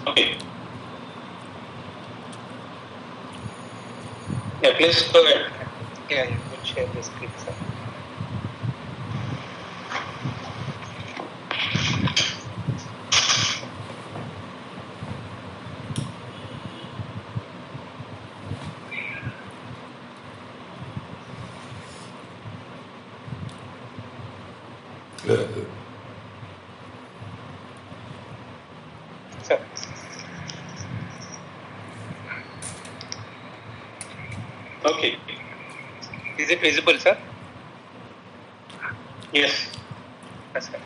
Okay. Yeah, please go ahead. Yeah, you will share the screen, sir. Sir. Okay. Is it visible, sir? Yes. Yes, sir.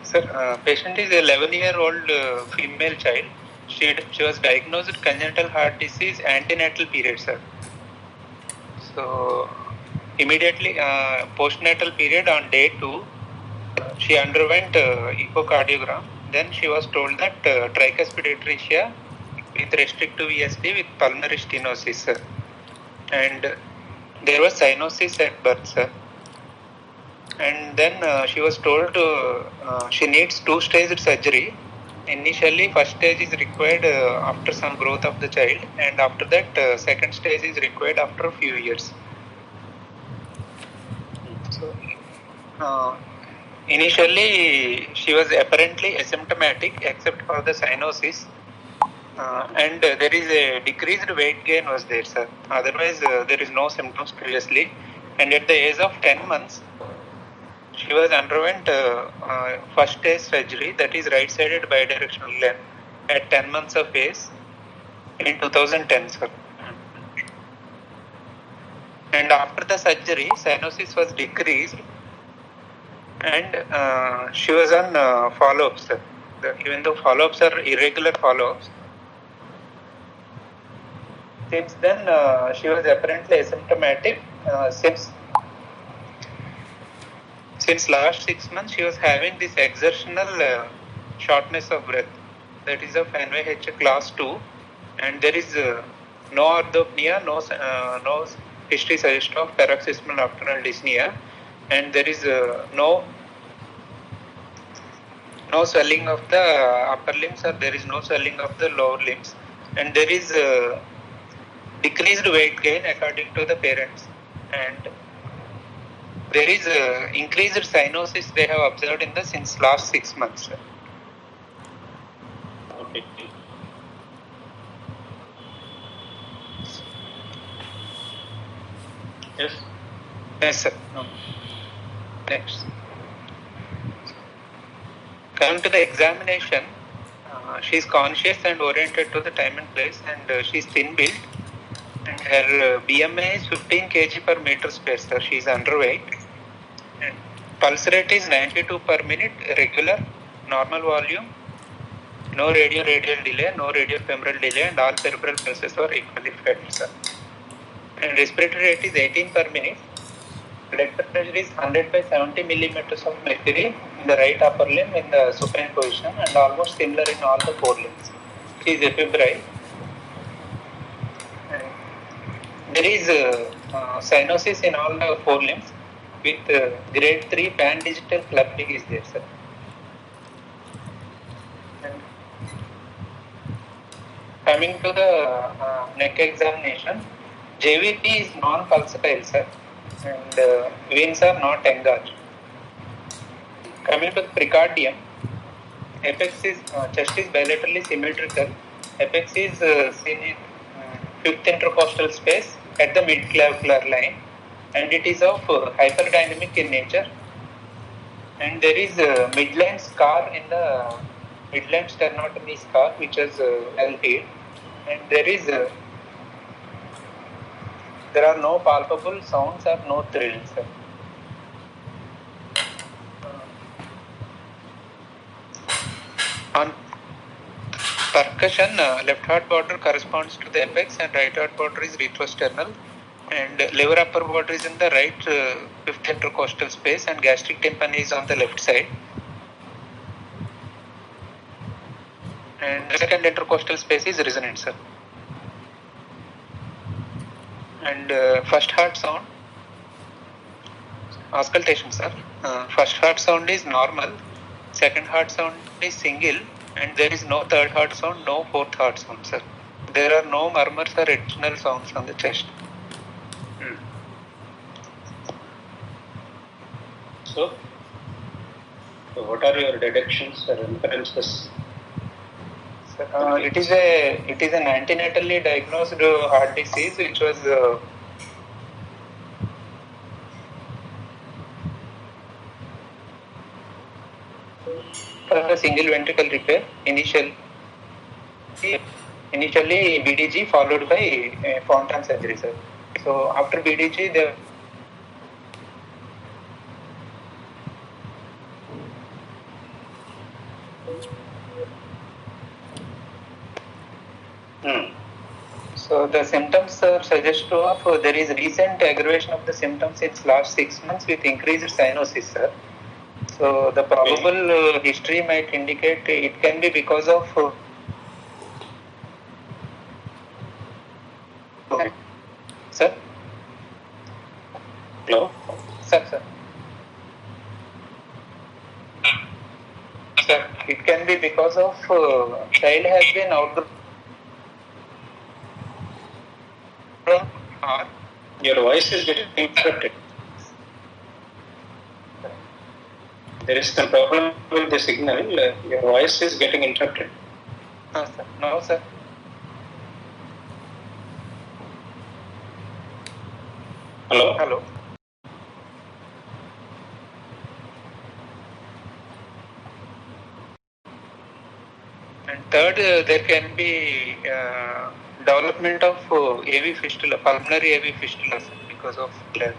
Sir, patient is a 11-year-old female child. She was diagnosed congenital heart disease antenatal period, sir. So immediately postnatal period on day 2, she underwent echocardiogram. Then she was told that tricuspid atresia with restrictive ESD with pulmonary stenosis, sir. And there was cyanosis at birth, sir. And then she was told she needs 2-stage surgery. Initially, first stage is required after some growth of the child, and after that, second stage is required after a few years. So, initially, she was apparently asymptomatic except for the cyanosis, and there is a decreased weight gain was there, sir. Otherwise, there is no symptoms previously, and at the age of 10 months, she was underwent first stage surgery, that is right-sided bidirectional gland, at 10 months of age in 2010, sir. And after the surgery, cyanosis was decreased, and she was on follow-ups, sir. Even though follow-ups are irregular follow-ups, since then she was apparently asymptomatic. Since last 6 months, she was having this exertional shortness of breath. That is of NYHA class 2, and there is no orthopnea, no history suggest of paroxysmal nocturnal dyspnea, and there is no swelling of the upper limbs, or there is no swelling of the lower limbs, and there is decreased weight gain according to the parents, and there is increased cyanosis they have observed in the since last 6 months. Okay. Yes. Yes, sir. Next. Coming to the examination, she is conscious and oriented to the time and place, and she is thin built, and her BMI is 15 kg per meter square, sir. She is underweight, and pulse rate is 92 per minute, regular, normal volume, no radio-radial delay, no radio-femoral delay, and all cerebral pulses were equally fed, sir. And respiratory rate is 18 per minute. Blood pressure is 100 by 70 millimeters of mercury in the right upper limb in the supine position, and almost similar in all the 4 limbs. She is ephemeral. There is cyanosis in all the 4 limbs with grade 3 pan-digital clumping is there, sir. And coming to the neck examination, JVP is non-pulsatile, sir, and veins are not engaged. Coming to the pericardium, apex is chest is bilaterally symmetrical. Apex is seen in fifth intercostal space at the mid-clavicular line, and it is of hyperdynamic in nature. And there is a midline scar in the midline sternotomy scar, which is well healed, and there are no palpable sounds or no thrills. On percussion, left heart border corresponds to the apex, and right heart border is retrosternal, and liver upper border is in the right fifth intercostal space, and gastric tympani is on the left side, and the second intercostal space is resonant, sir. And first heart sound, auscultation, sir. First heart sound is normal, second heart sound is single, and there is no third heart sound, no fourth heart sound, sir. There are no murmurs or additional sounds on the chest. So what are your deductions or inferences? It is an antenatally diagnosed heart disease which was for a single ventricle repair initially BDG followed by Fontan surgery, sir. So after BDG there So the symptoms suggest of there is recent aggravation of the symptoms since last 6 months with increased cyanosis, sir. So the probable history might indicate it can be because of sir. Hello? Sir. Sir, it can be because of child has been outgrown. Your voice is getting interrupted. There is some problem with the signal. Your voice is getting interrupted. Sir. No, sir. Hello? And third, there can be development of AV fistula, pulmonary AV fistula, because of that.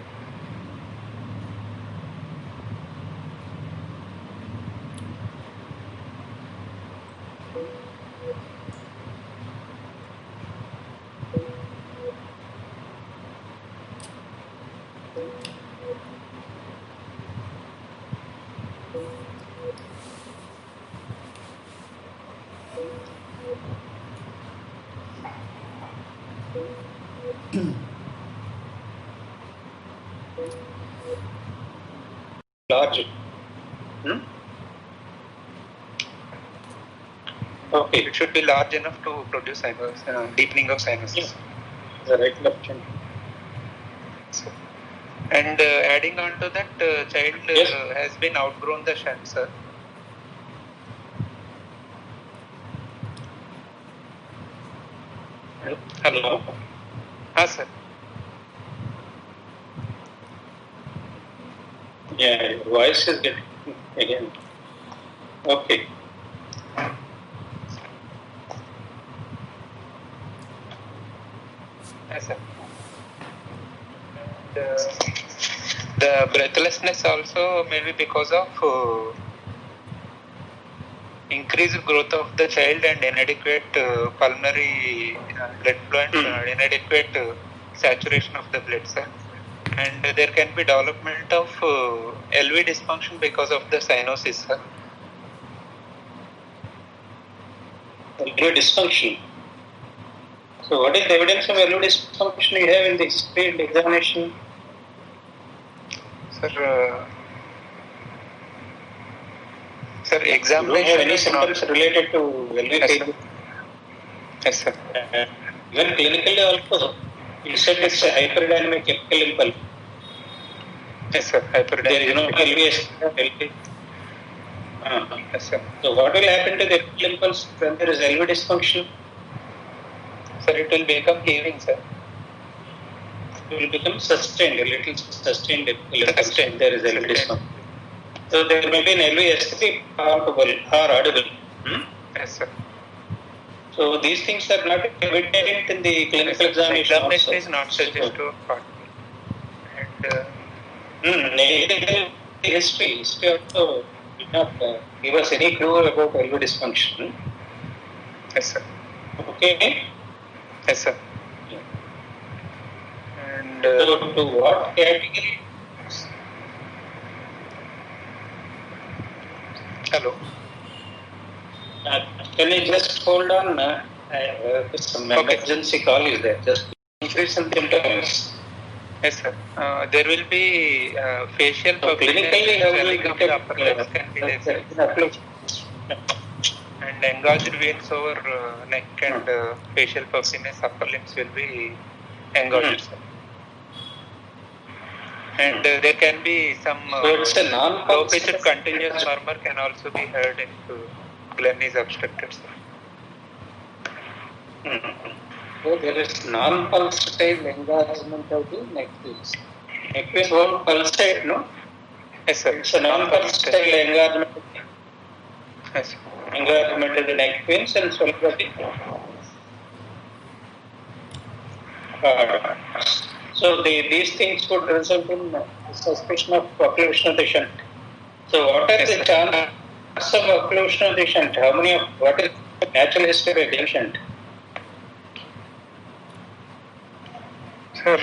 Large. Okay. It should be large enough to produce deepening of sinuses. The right left chin. And adding on to that, child has been outgrown the shunt, sir. Hello? Sir. Yeah, your voice is getting again. Okay. Yes, sir. The breathlessness also may be because of increased growth of the child and inadequate pulmonary blood flow and inadequate saturation of the blood, sir. And there can be development of LV dysfunction because of the cyanosis, sir. LV dysfunction. So what is the evidence of LV dysfunction you have in the field examination? Sir, examination. You don't have any symptoms related to LV failure? Yes, sir. Even clinically also, you said it's a hyperdynamic epical impulse. Yes, sir. Hyperdynamic. There is no LV. Yes, sir. So what will happen to the epical impulse when there is LV dysfunction? Sir, it will become heaving, sir. It will become sustained, a little sustained epical impulse when there is LV dysfunction. So there may be an LV palpable or audible. Yes, sir. So these things are not evident in the clinical examination. Examination is not suggestive of heart. And the history also did not give us any clue about LV dysfunction. Yes, sir. Okay. Yes, sir. And so to what category? Hello. Can you just hold on? Some emergency call is there. Just increase some symptoms. Yes, sir. There will be facial clinically swelling of the upper legs can be there, sir. And and engorged veins over neck and facial puffiness, upper limbs will be engorged, sir. And there can be some low-pitched continuous murmur can also be heard if glen is obstructed, sir. So there is non-pulsatile engorgement of the neck veins. Neck veins won't pulsate, no? Yes, sir. It's a non-pulsatile engorgement. Yes, sir. Engorgement of the neck veins and swelling of the so these things would result in suspicion of occlusion of the shunt. So what are the chances of occlusion of the shunt? What is the natural history of the shunt? Sir,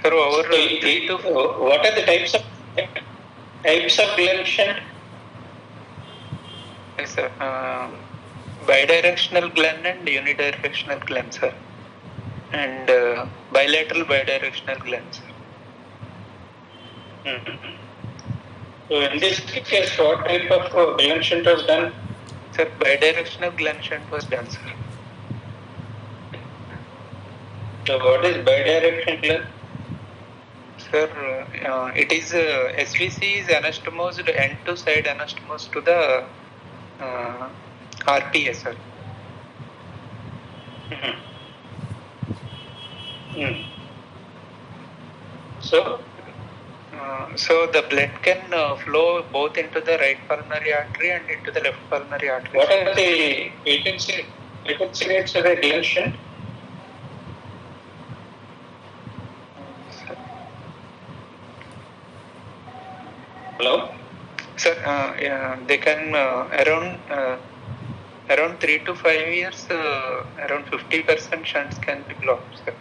over what are the types of Glen shunt? Yes, sir. Bidirectional Glen and unidirectional Glen, sir. And bilateral bidirectional Glen, sir. So in this case, what type of Glen shunt was done? Sir, bidirectional Glen shunt was done, sir. So what is bidirectional Glen? Sir, it is SVC is anastomosed end to side anastomosed to the RPA, sir. So the blood can flow both into the right pulmonary artery and into the left pulmonary artery. What are the patency rates of a Glen shunt? Hello? Sir, they can around 3 to 5 years, around 50% shunts can be blocked, sir.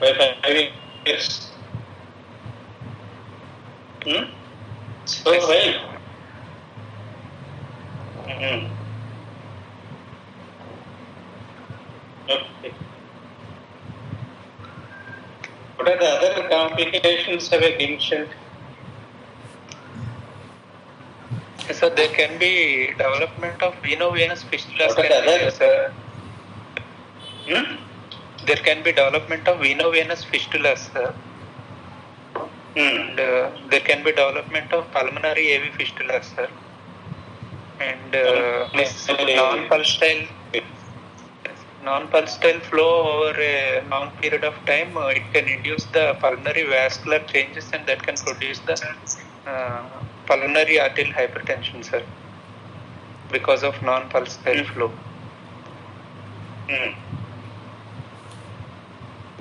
By 5 years. So yes. well. Okay. What are the other complications of a Glen shunt? So there can be development of veno-venous fistulas. What are the other? There can be development of veno-venous fistulas, sir. And there can be development of pulmonary AV fistulas, sir. And this non-pulsatile flow over a long period of time, it can induce the pulmonary vascular changes and that can produce the pulmonary arterial hypertension, sir, because of non-pulsatile flow.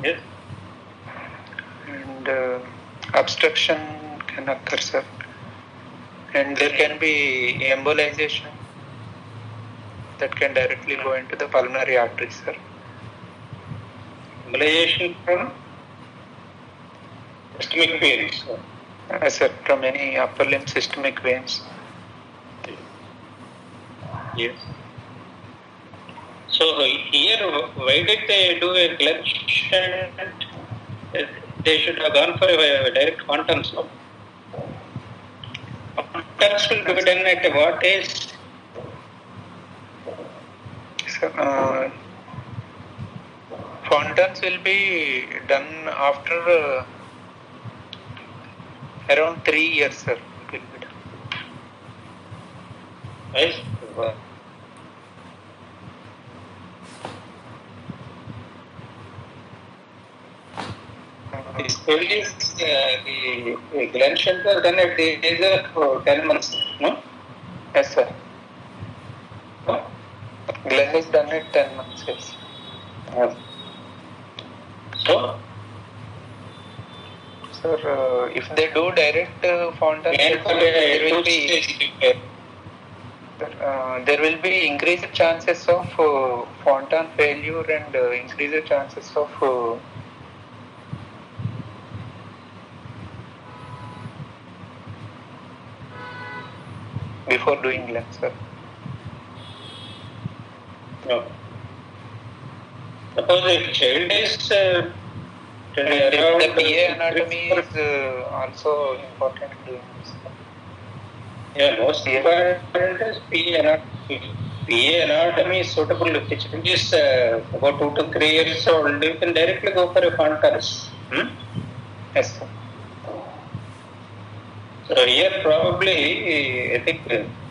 Yes. And obstruction can occur, sir. And there can be embolization that can directly go into the pulmonary arteries, sir. Embolization from systemic veins. Sir, from any upper limb systemic veins. Yes. So here, why did they do a Glen shunt? They should have gone for a direct Fontan's. Fontan's will be done at what age? So, Fontan's will be done after around 3 years, sir. Yes. The Glen shunt was done at the age of 10 months, no? Yes, sir. Glen is done at 10 months, yes. So, sir, if they do direct Fontan, there will be increased chances of Fontan failure and increased chances of before doing Glen, sir. No. Suppose if child is And the PA anatomy is also important. Yeah, most important is PA anatomy. PA anatomy is suitable. If it is about 2 to 3 years old, you can directly go for a contrast. Yes, sir. So here probably, I think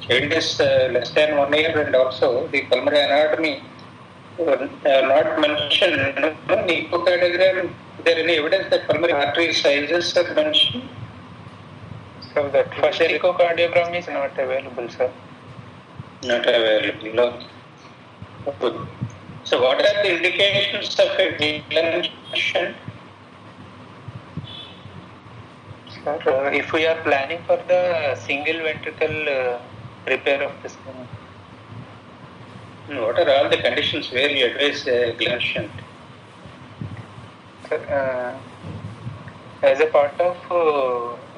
child is less than 1 year, and also the pulmonary anatomy not mentioned. In the echocardiogram, is there any evidence that pulmonary artery sizes are mentioned? So that first echocardiogram is not available, sir. Not available. Good. So what are the indications of a Glenn? Sir, if we are planning for the single ventricle repair of the skin. What are all the conditions where you advise Glenn shunt? Sir, as a part of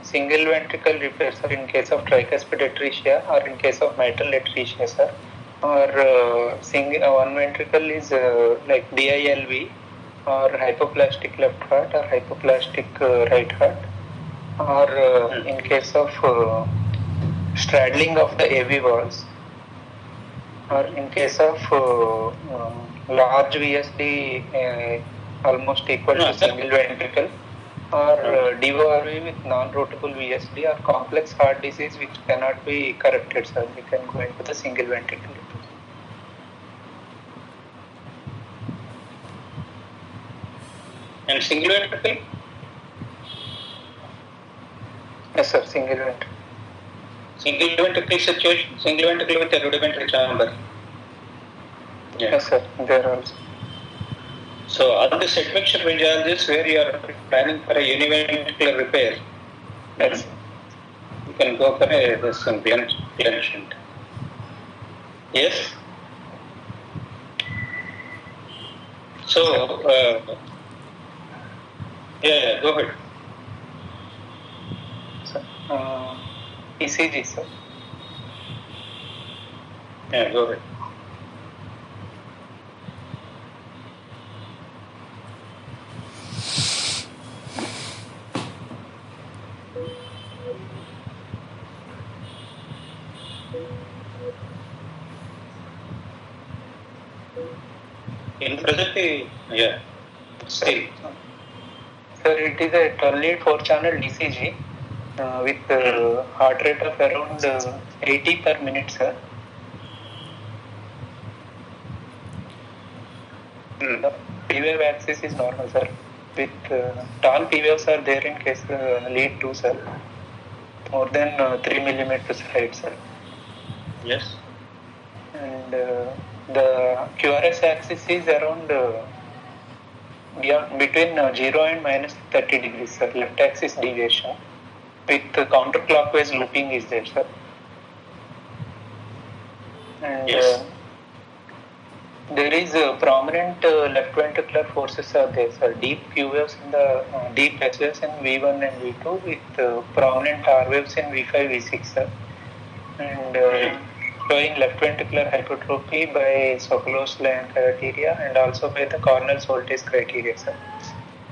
single ventricle repair, sir, in case of tricuspid atresia or in case of mitral atresia, sir, or one ventricle is like DILV or hypoplastic left heart or hypoplastic right heart, or in case of straddling of the AV valves, or in case of large VSD almost equal to single ventricle, or DORV with non-rotable VSD, or complex heart disease which cannot be corrected, sir, we can go into the single ventricle. And single ventricle? Yes, sir, single ventricle. Single ventricle situation, single ventricle with a rudimentary chamber. Yeah. Yes, sir, there also. So all this admixture physiologists where you are planning for a univentricular repair, yes, you can go for this Glenn shunt. Yes. So yeah, go ahead. Sir, ECG, sir. Yeah, go ahead. In present, yeah, still. Sir, it is a 12-lead 4-channel DCG with heart rate of around 80 per minute, sir. The P-wave axis is normal, sir. With tall P-waves are there in case lead 2, sir. More than 3 millimeters height, sir. Yes. And the QRS axis is around between 0 and minus 30 degrees, sir. Left axis deviation with counterclockwise looping is there, sir. And yes. There is prominent left ventricular forces are there, sir. Deep Q waves in the deep S waves in V1 and V2 with prominent R waves in V5, V6, sir. And showing left ventricular hypertrophy by Sokolow's-Lyon criteria and also by the Cornell-Soltis criteria, sir.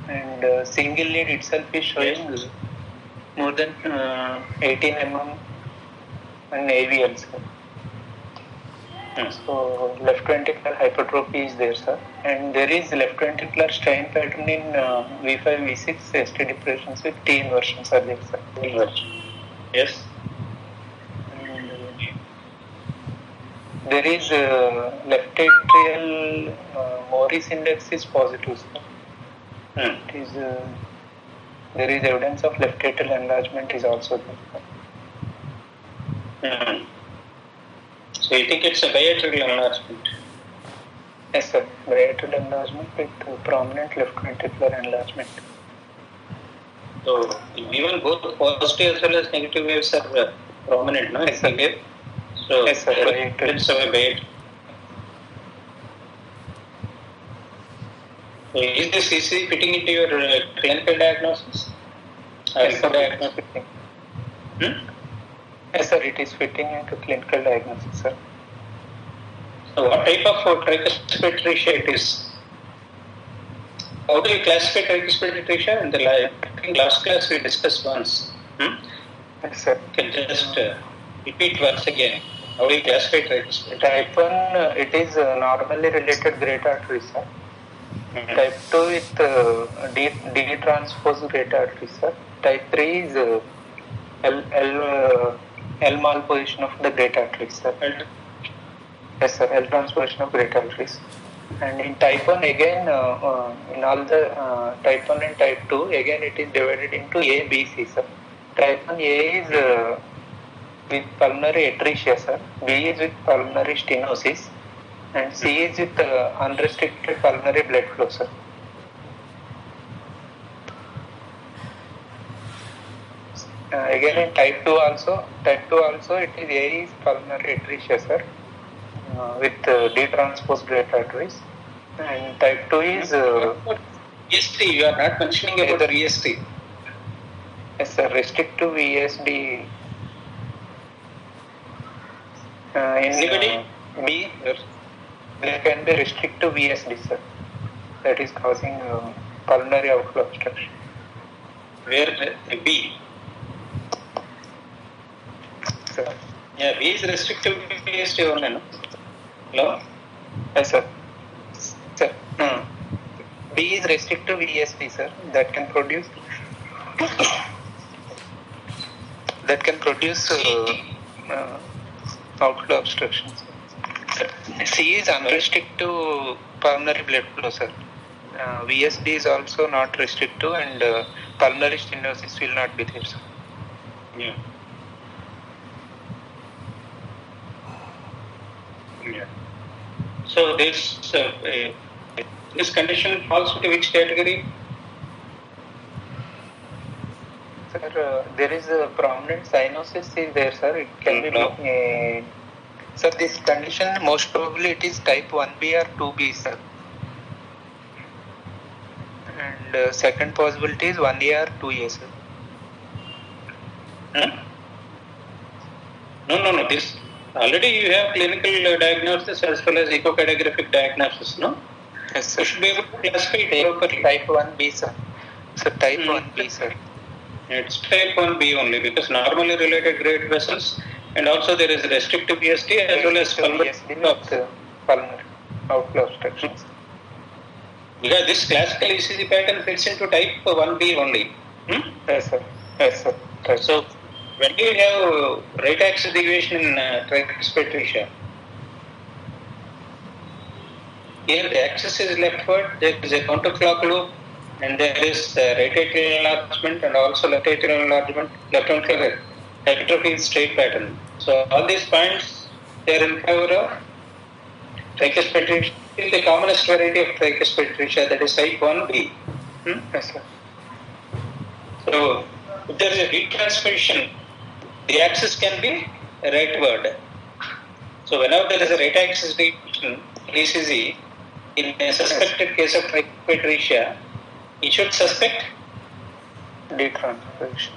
And single lead itself is showing more than 18 mm and AVL, sir. So left ventricular hypertrophy is there, sir. And there is left ventricular strain pattern in V5, V6 ST depressions with T inversions are there, sir. Yes. There is left atrial Morris index is positive, sir. It is, there is evidence of left atrial enlargement is also there. So you think it's a biatrial enlargement? Yes, sir. Biatrial enlargement with prominent left ventricular enlargement. So even both positive as well as negative waves are prominent, no? Yes, sir. So yes, sir. It's a biatrial. So is this ECG fitting into your clinical diagnosis? Yes, sir. Diagnosis. Yes, sir. It is fitting into clinical diagnosis, sir. So what type of tricuspid atresia it is? how do you classify tricuspid atresia? In the last class we discussed once. Yes, sir. You can just repeat once again. How do you classify tricuspid? Type 1, it is normally related great artery, sir. Type 2 with D transpose great artery, sir. Type 3 is L malposition of the great arteries, sir. Yes, sir. L transposition of great arteries. And in type 1 again, in all the type 1 and type 2, again it is divided into A, B, C, sir. Type 1A is with pulmonary atresia, sir. B is with pulmonary stenosis. And C is with unrestricted pulmonary blood flow, sir. Again in type 2 also it is A is pulmonary atresia, sir, with D transpose great arteries. And type 2 is VSD. You are not mentioning about the VSD. Yes, sir. Restrictive VSD. Anybody? B, there can be restrictive VSD, sir. That is causing pulmonary outflow obstruction. Where B? Sir. Yeah, B is restrictive VSD only, no? Hello? Yes, sir. Sir. B is restrictive VSD, sir. That can produce outflow obstructions. C is unrestricted pulmonary blood flow, sir. VSD is also not restrictive, and pulmonary stenosis will not be there, sir. Yeah. Yeah. So this condition falls into which category? Sir, there is a prominent cyanosis is there, sir. It can be. Sir, this condition most probably it is type 1B or 2B, sir. And second possibility is 1A or 2A, sir. No. This already you have clinical diagnosis as well as echocardiographic diagnosis, no? Yes, sir. You should be able to classify it properly. Type 1B, sir. So type 1B, sir. It's type 1B only because normally related great vessels, and also there is restrictive VSD as well as pulmonary outflow obstructions. Because this classical ECG pattern fits into type 1B only. Yes, sir. Yes, sir. Right. So when you have right axis deviation in tricuspid atresia, here the axis is leftward, there is a counterclock loop, and there is right atrial enlargement and also left atrial enlargement, left ventricular hypertrophy straight pattern. So all these points they are in favor of tricuspid atresia. The commonest variety of tricuspid atresia, that is type 1B. Yes, sir. So if there is a retransmission, the axis can be rightward. So whenever there is a right axis deviation ECG, in a suspected case of tricuspid atresia, you should suspect Detransposition.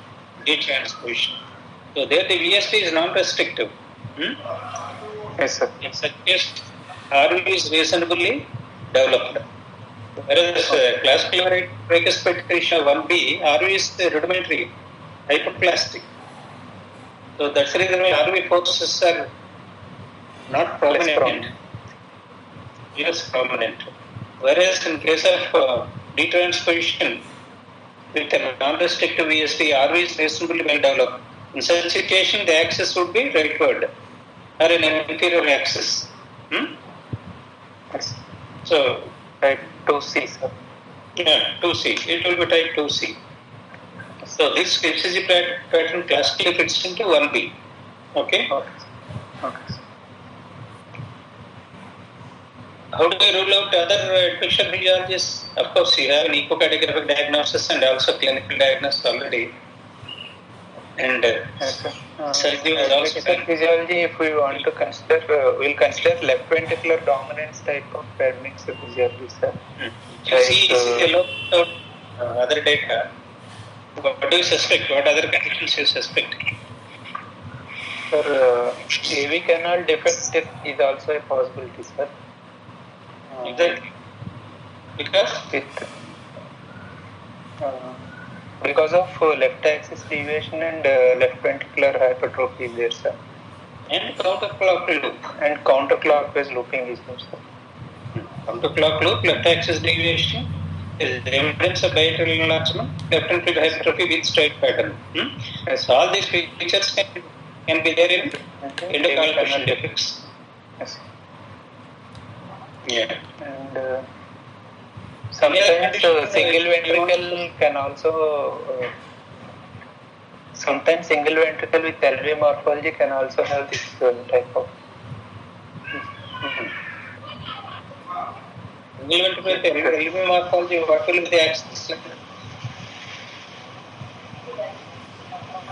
So there the VSD is non-restrictive. Yes, sir. In such case, RV is reasonably developed. Whereas classical tricuspid atresia 1B, RV is rudimentary, hypoplastic. So that's the reason why RV forces are not prominent. Yes, prominent. Whereas in case of detransposition with a non-restrictive VSD, RV is reasonably well developed. In such situation, the axis would be rightward or an inferior axis. Yes. So Type 2C, sir. Yeah, 2C. It will be type 2C. So this ECG pattern classically fits into 1B. Okay? Okay. How do we rule out other admixture physiologies? Of course, you have an echocardiographic diagnosis and also clinical diagnosis already. And surgery was also physiology, if we want to consider, we'll consider left ventricular dominance type of admixture physiology, sir. You see ECG alone without other data. What do you suspect? What other conditions you suspect? Sir, AV canal defect is also a possibility, sir. Exactly. Because? because of left axis deviation and left ventricular hypertrophy is there, sir. And counterclock loop. And counterclockwise looping is there, sir. Counterclock loop, left axis deviation, is evidence of bilateral enlargement, left ventricular hypertrophy with straight pattern. Yes. So all these features can be there in endocardial defects. Yes. Yeah. And sometimes single ventricle can also sometimes single ventricle with LV morphology can also have this type of single ventricle with LV morphology. What will be the axis?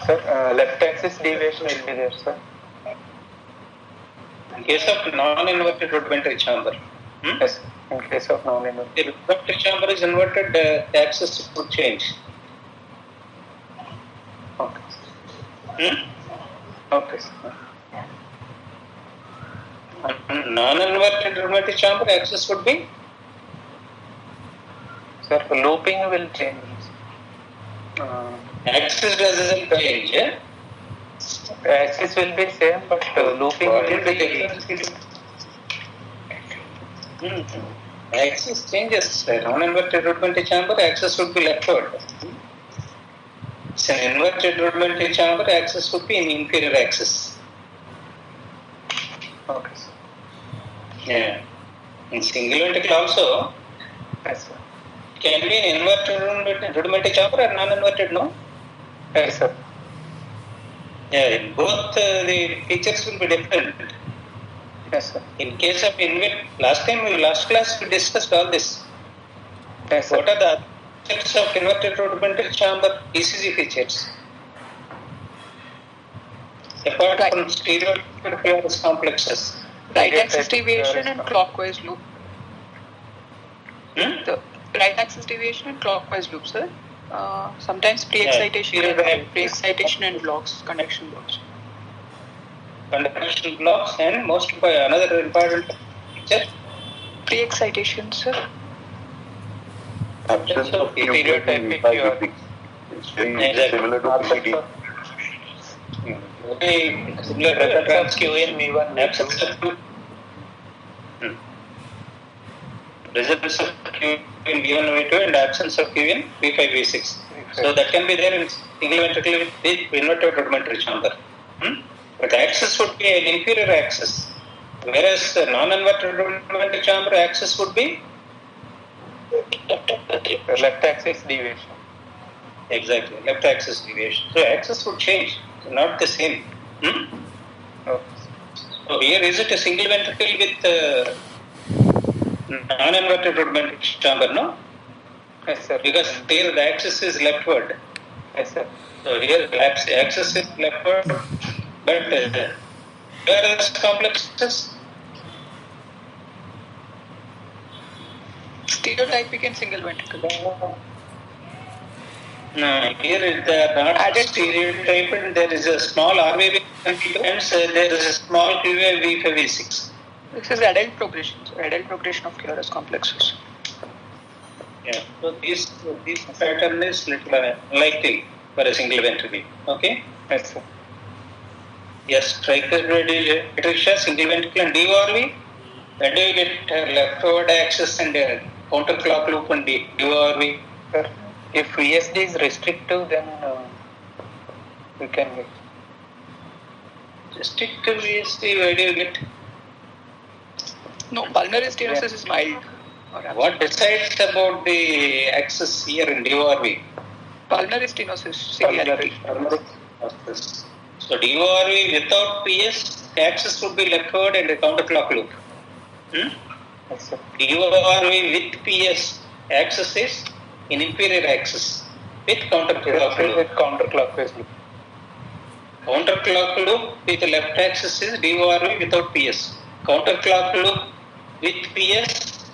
Sir, left axis deviation will be there, sir. In case of non-inverted rudimentary chamber. Yes, in case of non-inverted. The rudimentary chamber is inverted, the axis would change. Okay. Okay, sir. Non-inverted rudimentary chamber axis would be? Sir, looping will change. Axis doesn't change, yeah? Axis will be same, but looping will be axis changes. Non-inverted rudimentary chamber, axis would be leftward. It's an inverted rudimentary chamber, axis would be in inferior axis. Okay, sir. Yeah. In single ventricle also, Yes, sir. can be an inverted rudimentary chamber or non-inverted, no? Yes, sir. Yeah, in both the features will be different. Yes, sir. In case of last class we discussed all this. Yes, sir. What are the features of inverted rudimentary chamber ECG features? Apart from stereotypical complexes. Right axis deviation and clockwise loop. The right axis deviation and clockwise loop, sir. Sometimes pre-excitation and blocks, conduction blocks. Conduction blocks and most another important feature. Pre-excitation, sir. Absence of stereotypic it's very similar to PPD. Very similar to Presence of Q in V1, absence of Q. Presence of Q in V1, V2 and absence of Q in V5, V6. So that can be there in single ventricle with the inverted rudimentary chamber. But the axis would be an inferior axis. Whereas the non-inverted rudimentary chamber axis would be left axis deviation. exactly left axis deviation. So axis would change, not the same. Okay. So here is it a single ventricle with non-inverted rudimentary chamber, no? Yes, sir. Because here the axis is leftward. Yes, sir. So here the axis is leftward, but where are the complexes? Stereotypic and single ventricle. No, here they are not Added stereotyped, and there is a small RVV and there is a small QA V5, V6. This is adult progression, so adult progression of QRS complexes. Yeah. So this pattern is little unlikely for a single ventricle. Okay? Yes, sir. Yes, tricuspid single ventricle and DORV. When do you get leftward axis and counterclock loop and DORV? Sir, if VSD is restrictive, then we can get. Restrictive VSD, where do you get? No, pulmonary stenosis is mild. What decides about the axis here in DORV? Pulmonary stenosis, severity. So DORV without PS, the axis would be leftward and a counterclock loop. Yes, sir. DORV with PS, axis is in inferior axis with counterclock loop. With counterclockwise loop. Counterclock loop with left axis is DORV without PS. Counterclock loop with PS,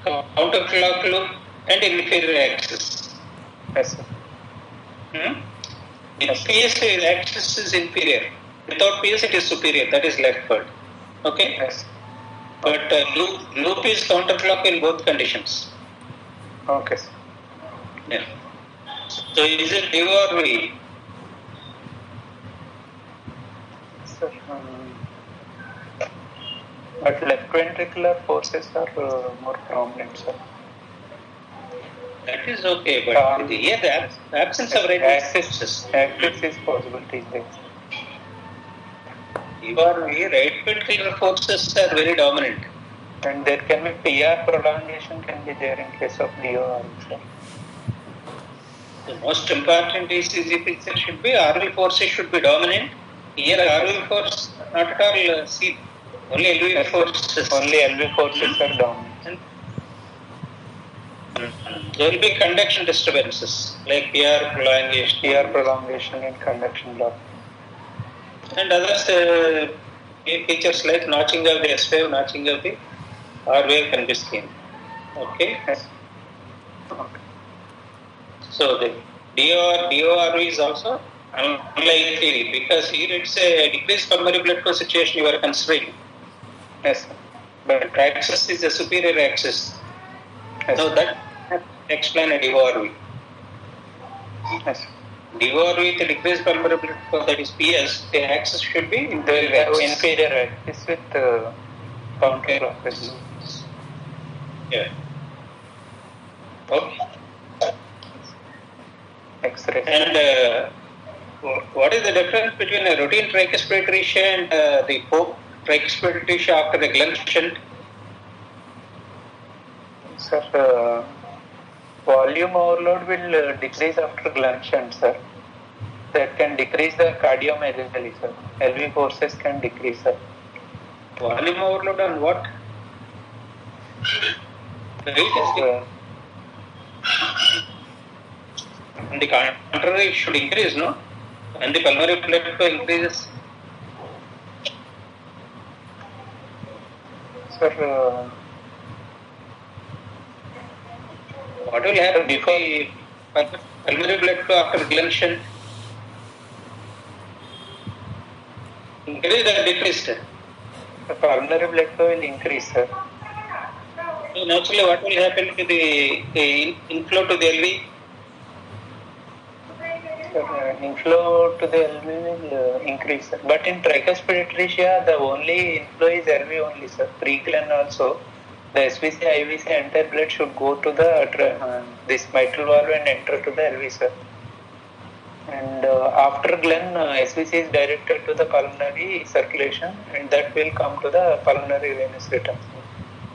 counterclock loop and inferior axis. Yes, sir. With PS, axis is inferior. Without PS, it is superior. That is leftward. Okay? Yes. But loop is counterclock in both conditions. Okay, sir. Yeah. So is it DO or V? Sir, but left ventricular forces are more prominent, sir. That is okay, but here the absence of right axis is possibilities there. DO V, right ventricular forces are very dominant. And there can be PR prolongation can be there in case of DO also. The most important ECG picture should be RV forces should be dominant. Here RV force not at all see only LV forces. Only LV forces are dominant. There will be conduction disturbances like PR prolongation and conduction block. And others features like notching of the S wave, notching of the R wave can be seen. Okay. Yes. Okay. So the DORV is also unlikely because here it's a decreased pulmonary blood flow situation you are considering. Yes. But axis is a superior axis. Yes. So that explain a DORV. Yes. DORV with a decreased pulmonary blood flow, that is PS, the axis should be inferior axis with counterclockwise. Yeah. Okay. X-ray. And what is the difference between a routine tricuspid shunt and the tricuspid shunt after the Glenn shunt? Sir, volume overload will decrease after Glenn shunt, sir. That can decrease the cardiomegaly, sir. LV forces can decrease, sir. Volume overload on what? And the contrary should increase, no? And the pulmonary blood flow increases. Sir, what will happen before the pulmonary blood flow after Glenn shunt? Increase or decrease? The pulmonary blood flow will increase, sir. So naturally, what will happen to the inflow to the LV? Inflow to the LV will increase, sir. But in tricuspid atresia, the only inflow is LV only, sir. Pre-Glenn also, the SVC, IVC, entire blood should go to the this mitral valve and enter to the LV, sir. And after Glenn, SVC is directed to the pulmonary circulation, and that will come to the pulmonary venous return.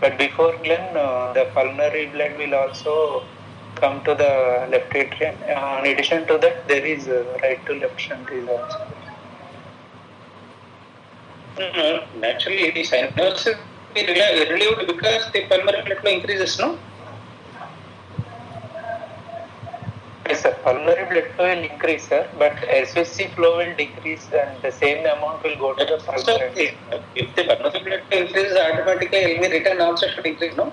But before Glenn, the pulmonary blood will also come to the left atrium. In addition to that, there is right to left shunt is also. Naturally, the sinus will be relieved because the pulmonary blood flow increases, no? Yes, sir. Pulmonary blood flow will increase, sir, but SVC flow will decrease and the same amount will go to the pulmonary. So, if the pulmonary blood flow increases, automatically LV return also should increase, no?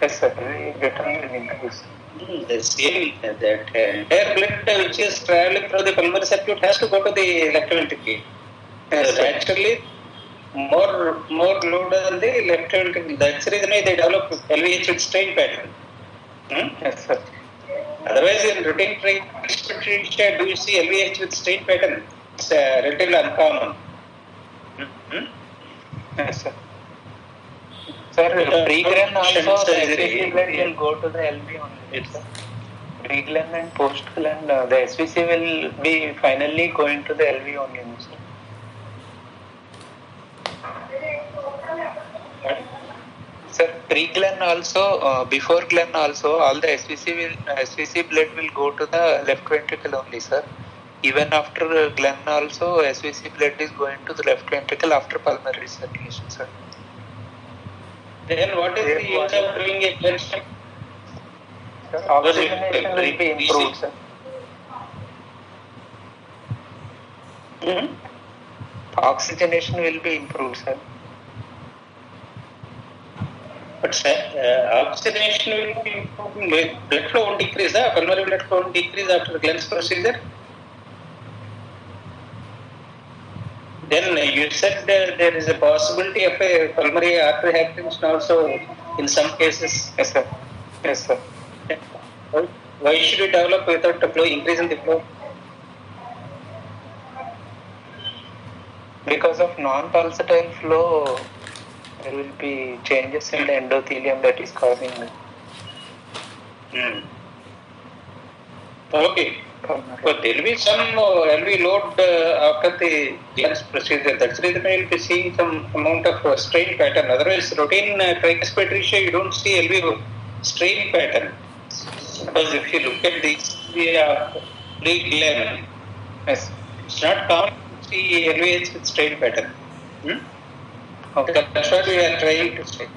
Yes, sir. Return will increase. The same, that entire blood which is traveling through the pulmonary circuit has to go to the left ventricle. Yes, So actually, more load on the left ventricle. That's the reason why they develop LVH with strain pattern. Yes, sir. Otherwise, in routine tricuspid, do you see LVH with strain pattern? It's relatively uncommon. Yes, sir. Sir, pre-Glenn also the SVC blood will go to the LV only. Yes, sir. Pre-Glenn and post-Glenn, the SVC will be finally going to the LV only, sir. Sir, pre-Glenn also, before Glenn also, all the SVC blood will go to the left ventricle only, sir. Even after Glenn also, SVC blood is going to the left ventricle after pulmonary circulation, sir. Then what is the use of doing a Glenn shunt? Oxygenation will be improved, sir. Oxygenation will be improved, sir. But oxygenation will be improved. Blood flow won't decrease. Pulmonary blood flow won't decrease after Glenn's procedure. Then you said there is a possibility of a pulmonary artery hypertension also in some cases. Yes, sir. Yes, sir. Why should we develop without the flow, increase in the flow? Because of non-pulsatile flow, there will be changes in the endothelium that is causing it. Okay. But there will be some LV load after the Glen's procedure. That's the reason we will be seeing some amount of strain pattern. Otherwise, routine tricuspid ratio, you don't see LV strain pattern. Because if you look at this, the Glen, Yes. it's not common to see LVH with strain pattern. Okay. That's what we are trying to say.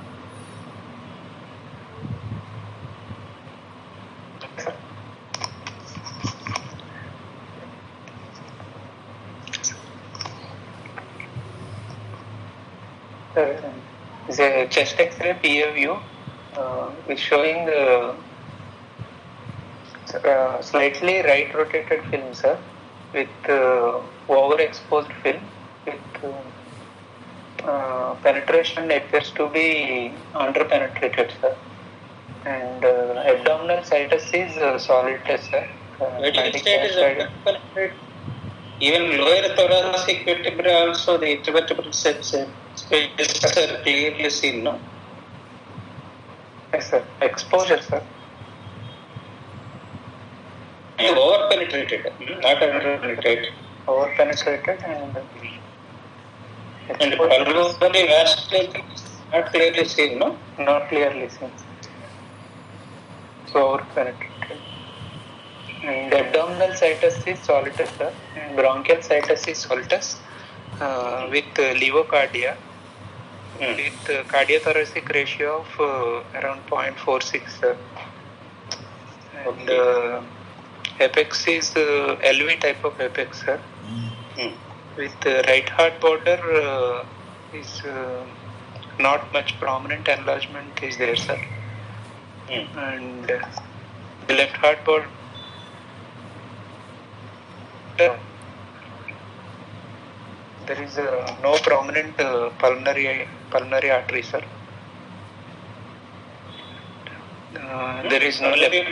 The chest X-ray PA view is showing slightly right rotated film, sir, with overexposed film with penetration appears to be under-penetrated, sir. And abdominal situs is solid test, sir. Vertical state is penetrated. Even lower thoracic vertebra also the intervertebral spaces are clearly seen, no? Yes, sir. Exposure, sir. Over penetrated, not under penetrated. Over penetrated and pulmonary vasculature is not clearly seen, no? Not clearly seen. So over penetrated. And abdominal situs is solitous, sir. And bronchial situs is solitous with levocardia. With cardiothoracic ratio of around 0.46, sir. And apex is LV type of apex, sir. With right heart border is not much prominent enlargement is there, sir. And the left heart border there is no prominent pulmonary artery, sir. There is no pulmonary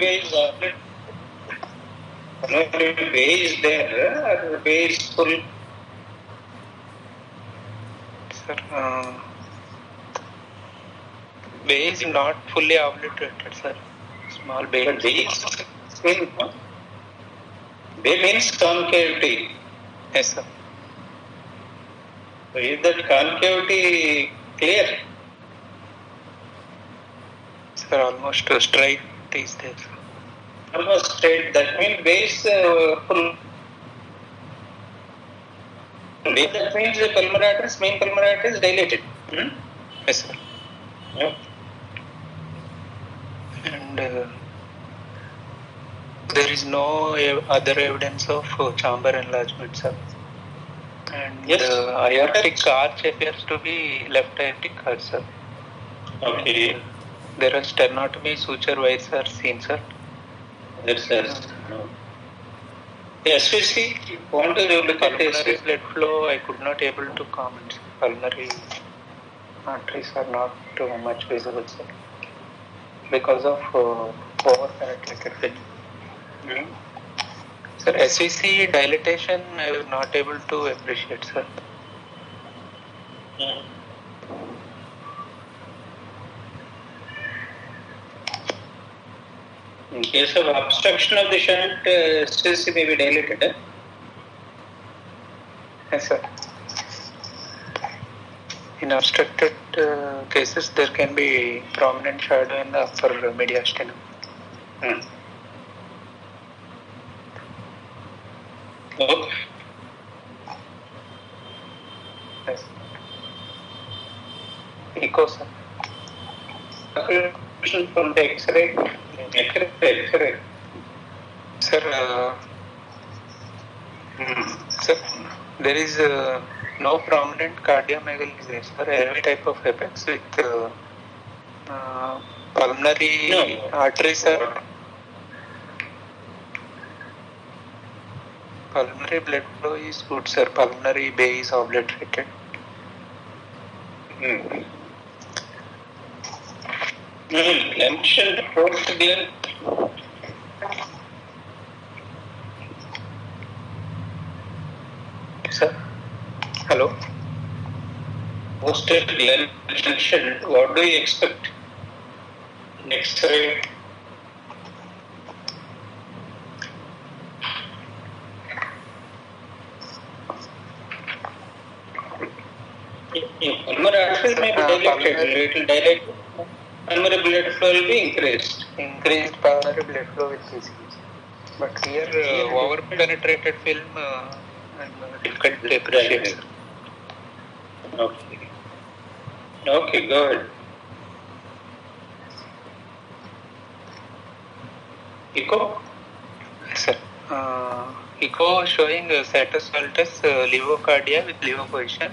way is there, or way is full? Sir, bay is not fully obliterated, sir. Small bay. But bay means concavity. Yes, sir. So is that concavity clear? Sir, almost straight is there, sir. Almost straight. That means base full. That means the pulmonary arteries, main pulmonary artery is dilated. Yes, sir. Yep. And there is no other evidence of chamber enlargement, sir. And yes. Aortic arch appears to be left aortic arch, sir. Okay. There are sternotomy suture wires are seen, sir. Yes, yes. The SVC, you want to look at the Pulmonary SVC? blood flow, I could not able to comment. Pulmonary arteries are not much visible, sir, because of over-penetrated film. Sir, SVC dilatation I was not able to appreciate, sir. In case of obstruction of the shunt, SVC may be dilated. Yes, sir. In obstructed cases, there can be prominent shadow in the upper mediastinum. Okay. Yes. Echo, sir. From the X-ray. X-ray. Sir, sir, there is no prominent cardiomegaly there, sir. Every type of apex with pulmonary arteries, sir. Pulmonary blood flow is good, sir. Pulmonary bay is obliterated. Glen shunt, post Glen. Sir, hello. Post Glen shunt. What do you expect? Next ray. Pulmonary artery may be dilated, little dilated. Pulmonary blood flow will be increased. Increased pulmonary blood flow with PCs. But here, over penetrated film and difficult to appreciate. Okay. Okay, go ahead. Echo? Sir, echo showing status altus levocardia with levo position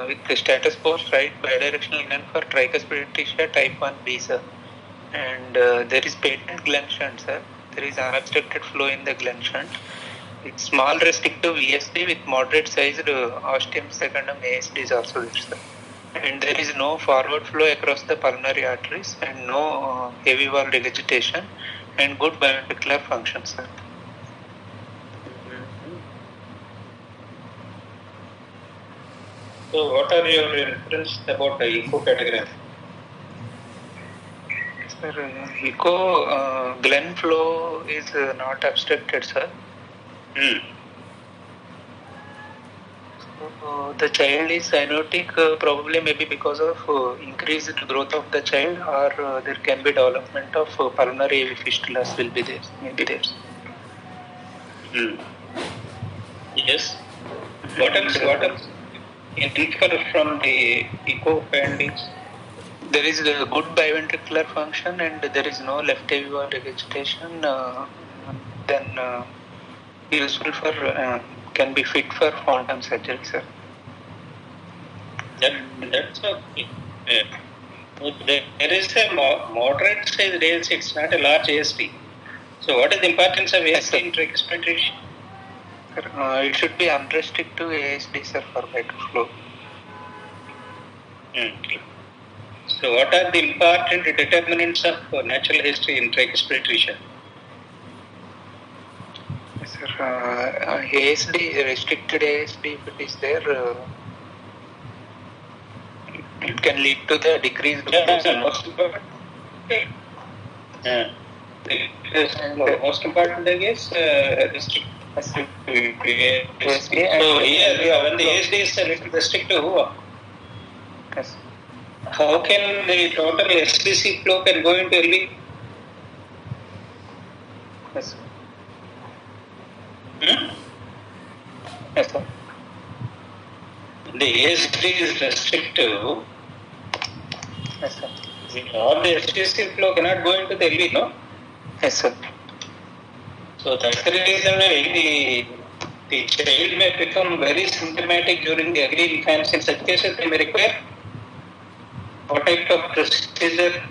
with the status post right bidirectional Glen for tricuspid ectasia type 1B, sir. And there is patent Glen shunt, sir. There is unobstructed flow in the Glen shunt. It's small restrictive VSD with moderate sized ostium secundum ASD is also there, sir. And there is no forward flow across the pulmonary arteries and no heavy wall regurgitation and good biventricular function, sir. So, what are your inferences about the echocardiogram? Sir, echo Glen flow is not obstructed, sir. The child is cyanotic, probably maybe because of increased growth of the child, or there can be development of pulmonary AV fistulas will be there, maybe there. Yes. What else? What else? Infer from the echo findings. There is a good biventricular function and there is no left AV wall regurgitation. Then useful for can be fit for Fontan surgery, sir. That's okay. There is a moderate size ASD. It's not a large ASD. So, what is the importance of ASD in tricuspid? It should be unrestricted ASD, sir, for vital flow. So, what are the important determinants of natural history in tricuspid region? Sir, ASD, restricted ASD, if it is there, it can lead to the decreased Most important. Most important thing is restricted. So here, when the ASD is a little restrictive, yes. How can the total SDC flow can go into LV? Yes. Yes, sir. The ASD is restrictive. Yes, sir. All the SDC flow cannot go into the LV, no? Yes, sir. So that's the reason why the child may become very symptomatic during the early infancy. In such cases, they may require what type of procedure?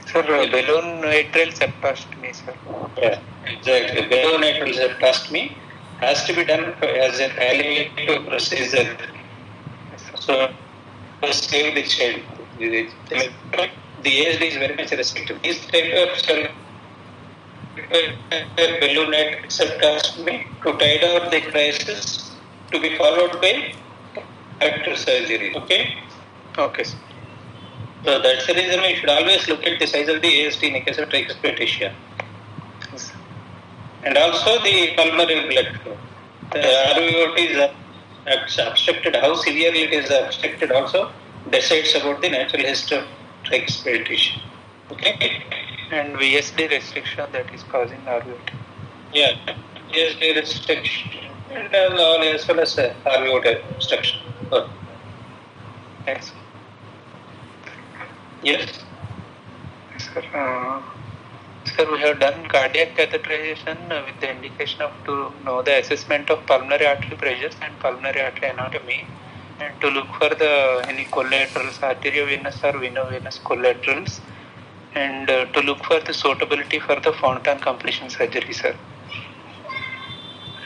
Sir, balloon atrial septostomy, sir. Yeah, exactly. Balloon atrial septostomy has to be done as a palliative procedure. So, to save the child. The ASD is very much restrictive. This type of cell balloon atrial septostomy to tide over the crisis to be followed by after surgery. Okay? Okay, sir. So that's the reason we should always look at the size of the ASD in the case of tricuspid ectasia. Yes. And also the pulmonary blood flow. The RVOT is obstructed. How severely it is obstructed also decides about the natural history of tricuspid ectasia. Okay? And VSD restriction that is causing RVOT. Yeah, VSD restriction and all as well as RVOT obstruction. Oh. Yes. Yes. Sir, sir, we have done cardiac catheterization with the indication of to know the assessment of pulmonary artery pressures and pulmonary artery anatomy, and to look for the any collaterals, arteriovenous or venovenous collaterals, and to look for the suitability for the Fontan completion surgery, sir.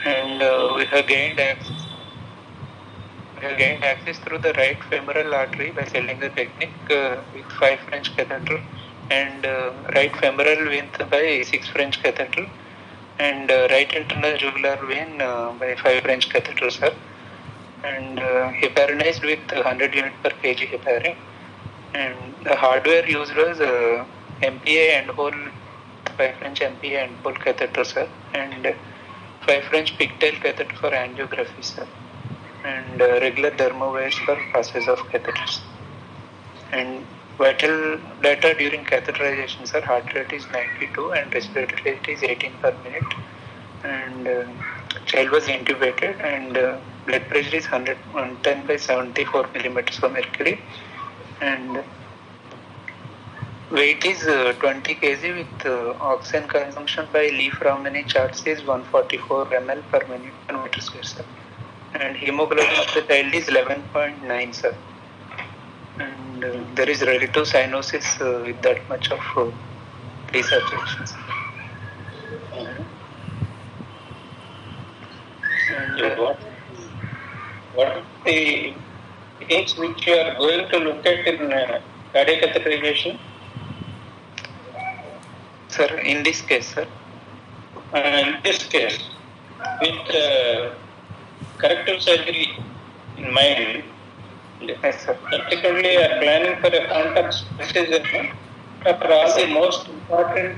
And we have gained access. we are getting access through the right femoral artery by Seldinger technique with 5 French catheter, and right femoral vein by 6 French catheter, and right internal jugular vein by 5 French catheter, sir. And heparinized with 100 unit per kg heparin. And the hardware used was MPA and hole 5 French MPA and hole catheter, sir, and 5 French pigtail catheter for angiography, sir, and regular dermovires for passage of catheters. And vital data during catheterization, sir, heart rate is 92 and respiratory rate is 18 per minute, and child was intubated, and blood pressure is 110 by 74 millimeters of mercury, and weight is 20 kg with oxygen consumption by Lee-Fraumeni charts is 144 ml per minute per meter square, sir. And hemoglobin of the child is 11.9, sir. And there is relative cyanosis with that much of desaturation, sir. And what are the things which you are going to look at in cardiac catheterization? Sir, in this case, sir? In this case, with corrective surgery in mind, Yes, sir. particularly planning for a contact procedure for all the most important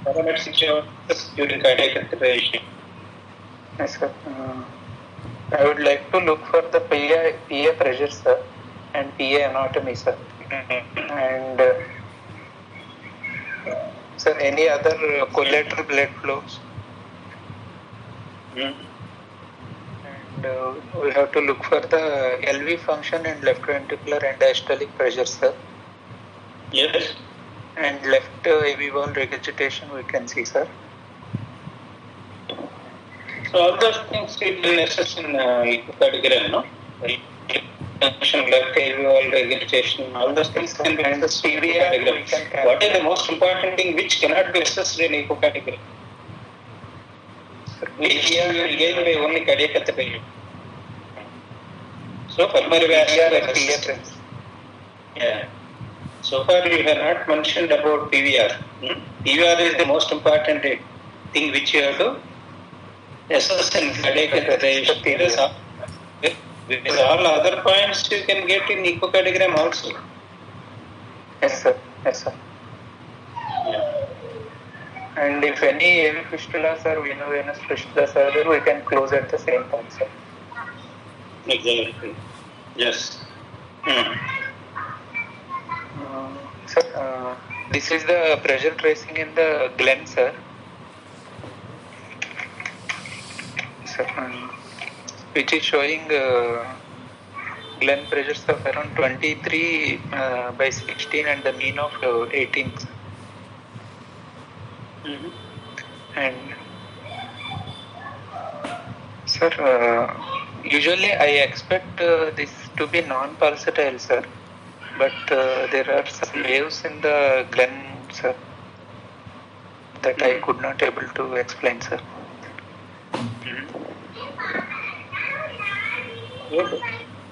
parameters which you have discussed during cardiac catheterization. Yes, sir. I would like to look for the PA pressure, sir, and PA anatomy, sir. And sir, any other collateral blood flows? And we have to look for the LV function and left ventricular and diastolic pressure, sir. Yes. And left AV wall regurgitation we can see, sir. So all those things we will assess in echocardiogram, no? Function, left AV wall regurgitation, all those things can be assessed in echocardiogram. What is the most important thing which cannot be assessed in echocardiogram? Which you will gain by only cardiac catheterization. So pulmonary vascular resistance. Yeah. So far you have not mentioned about PVR. PVR is the most important thing which you have to assess in cardiac catheterization. With all other points you can get in echocardiogram also. Yes, sir. Yes, sir. Yeah. And if any AV fistulas or venovenous fistulas are there, we can close at the same time, sir. Exactly. Yes. Sir, this is the pressure tracing in the Glen, sir. Sir, which is showing Glen pressures of around 23 by 16 and the mean of 18. And sir, usually I expect this to be non-pulsatile, sir, but there are some waves in the Glen, sir, that I could not able to explain, sir. Good.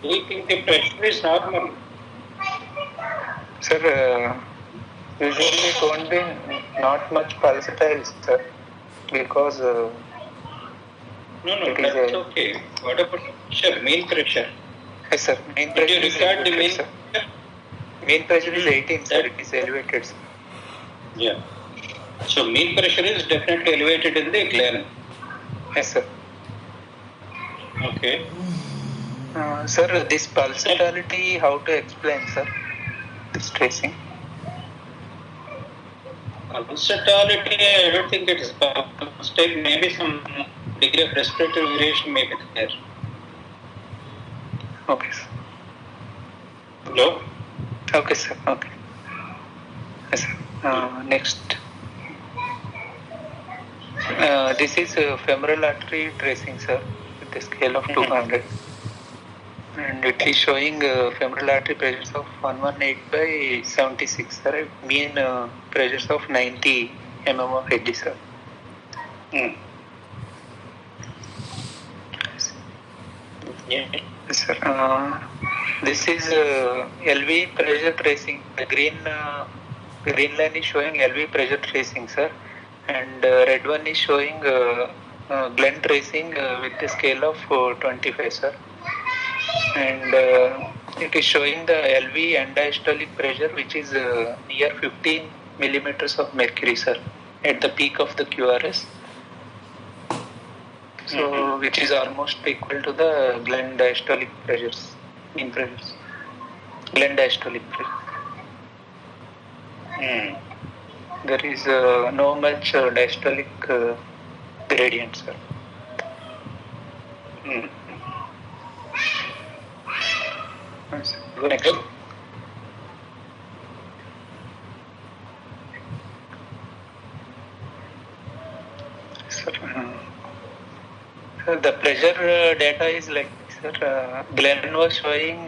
Do you think the pressure is normal? Sir, usually it won't be not much pulsatile, sir, because No, it is that's okay. What about pressure, mean pressure? yes, sir. Mean Did pressure you is record the elevated, mean sir. pressure? Mean pressure is 18, sir. It is elevated, sir. Yeah. So mean pressure is definitely elevated in the Glen. Yes, sir. Okay. Sir, this pulsatility, how to explain, sir? This tracing. Pulsatility, I don't think it is pulsatility. Maybe some degree of respiratory variation may be there. Okay, sir. Hello? Okay, sir. Okay. Yes, sir. Next. This is femoral artery tracing, sir, with a scale of 200. And it is showing femoral artery pressures of 118 by 76, sir. Mean pressures of 90 mm of eddy, sir. Yeah. Yes, sir. This is LV pressure tracing. The green line is showing LV pressure tracing, sir, and red one is showing Glen tracing with a scale of 25, sir. And it is showing the LV and diastolic pressure, which is near 15 millimeters of mercury, sir, at the peak of the QRS. So, which is almost equal to the Glen diastolic pressures, mean pressures. Glen diastolic pressure. There is no much diastolic gradient, sir. Yes. Next. Sir, the pressure data is like, sir, Glen was showing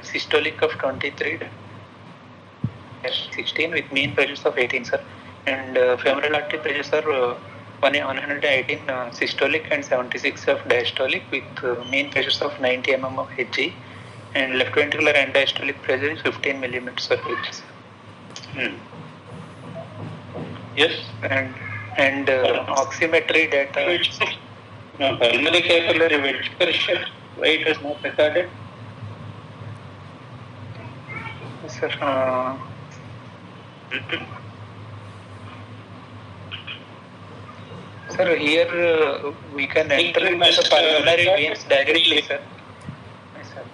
systolic of 23/16 with mean pressures of 18, sir, and femoral artery pressures are 118 systolic and 76 of diastolic with mean pressures of 90 mm of Hg, and left ventricular and diastolic pressure is 15 millimeters of Hg. Yes, and oximetry data. Pulmonary capillary wedge pressure, why it is not recorded? Sir, sir, here we can enter the pulmonary veins directly, sir. Yes, sir.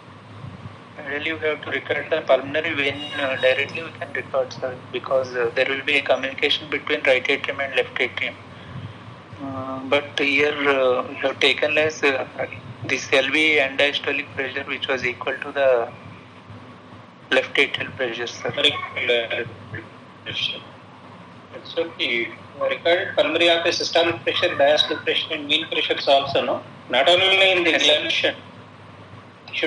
Ideally, you have to record the pulmonary vein directly. We can record, sir, because there will be a communication between right atrium and left atrium. But here we have taken as this LV and diastolic pressure, which was equal to the left atrial pressure, sir. So the recorded pulmonary artery systolic pressure, diastolic pressure, and mean pressures also, no? Not only in the Glen should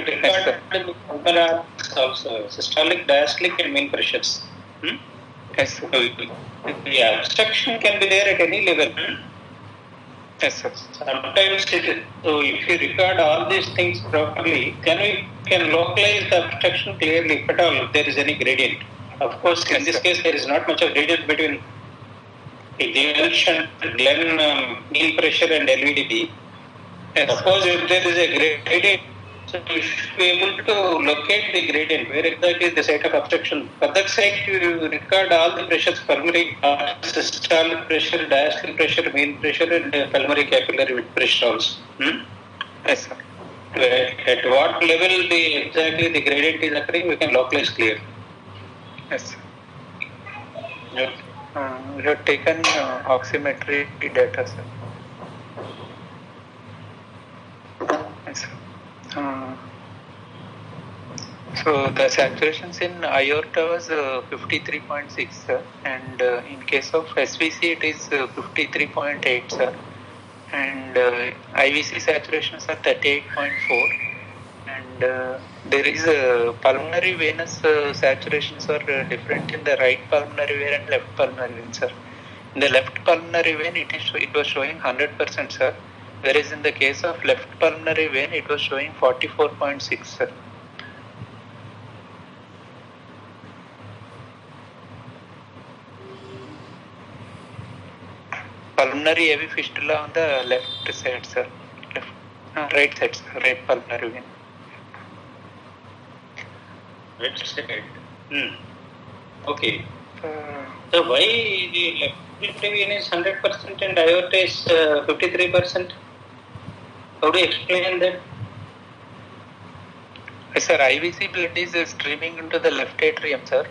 record the pulmonary arteries also, systolic, diastolic, and mean pressures. Yes, sir. The obstruction can be there at any level. Yes, sir. Sometimes so if you record all these things properly, then we can localize the obstruction clearly, if at all, if there is any gradient. Of course, in this case, there is not much of gradient between the Glen mean pressure and LVDP. Suppose if there is a gradient, so you should be able to locate the gradient, where exactly is the site of obstruction. For that site, you record all the pressures, pulmonary, systolic pressure, diastolic pressure, mean pressure, and pulmonary capillary width pressure also. Yes, sir. At what level exactly the gradient is occurring, we can localize clear. Yes, sir. We have taken oximetry data, sir. Yes, sir. So the saturations in aorta was 53.6, sir, and in case of SVC it is 53.8, sir, and IVC saturations are 38.4, and there is pulmonary venous saturations are different in the right pulmonary vein and left pulmonary vein, sir. In the left pulmonary vein it was showing 100%, sir, whereas in the case of left pulmonary vein it was showing 44.6, sir. Pulmonary AV fistula on the left side, sir. Right side, sir. Right pulmonary vein. Right side. Okay. So why the left vein is 100% and aorta is 53%? How do you explain that? Sir, IVC blood is streaming into the left atrium, sir.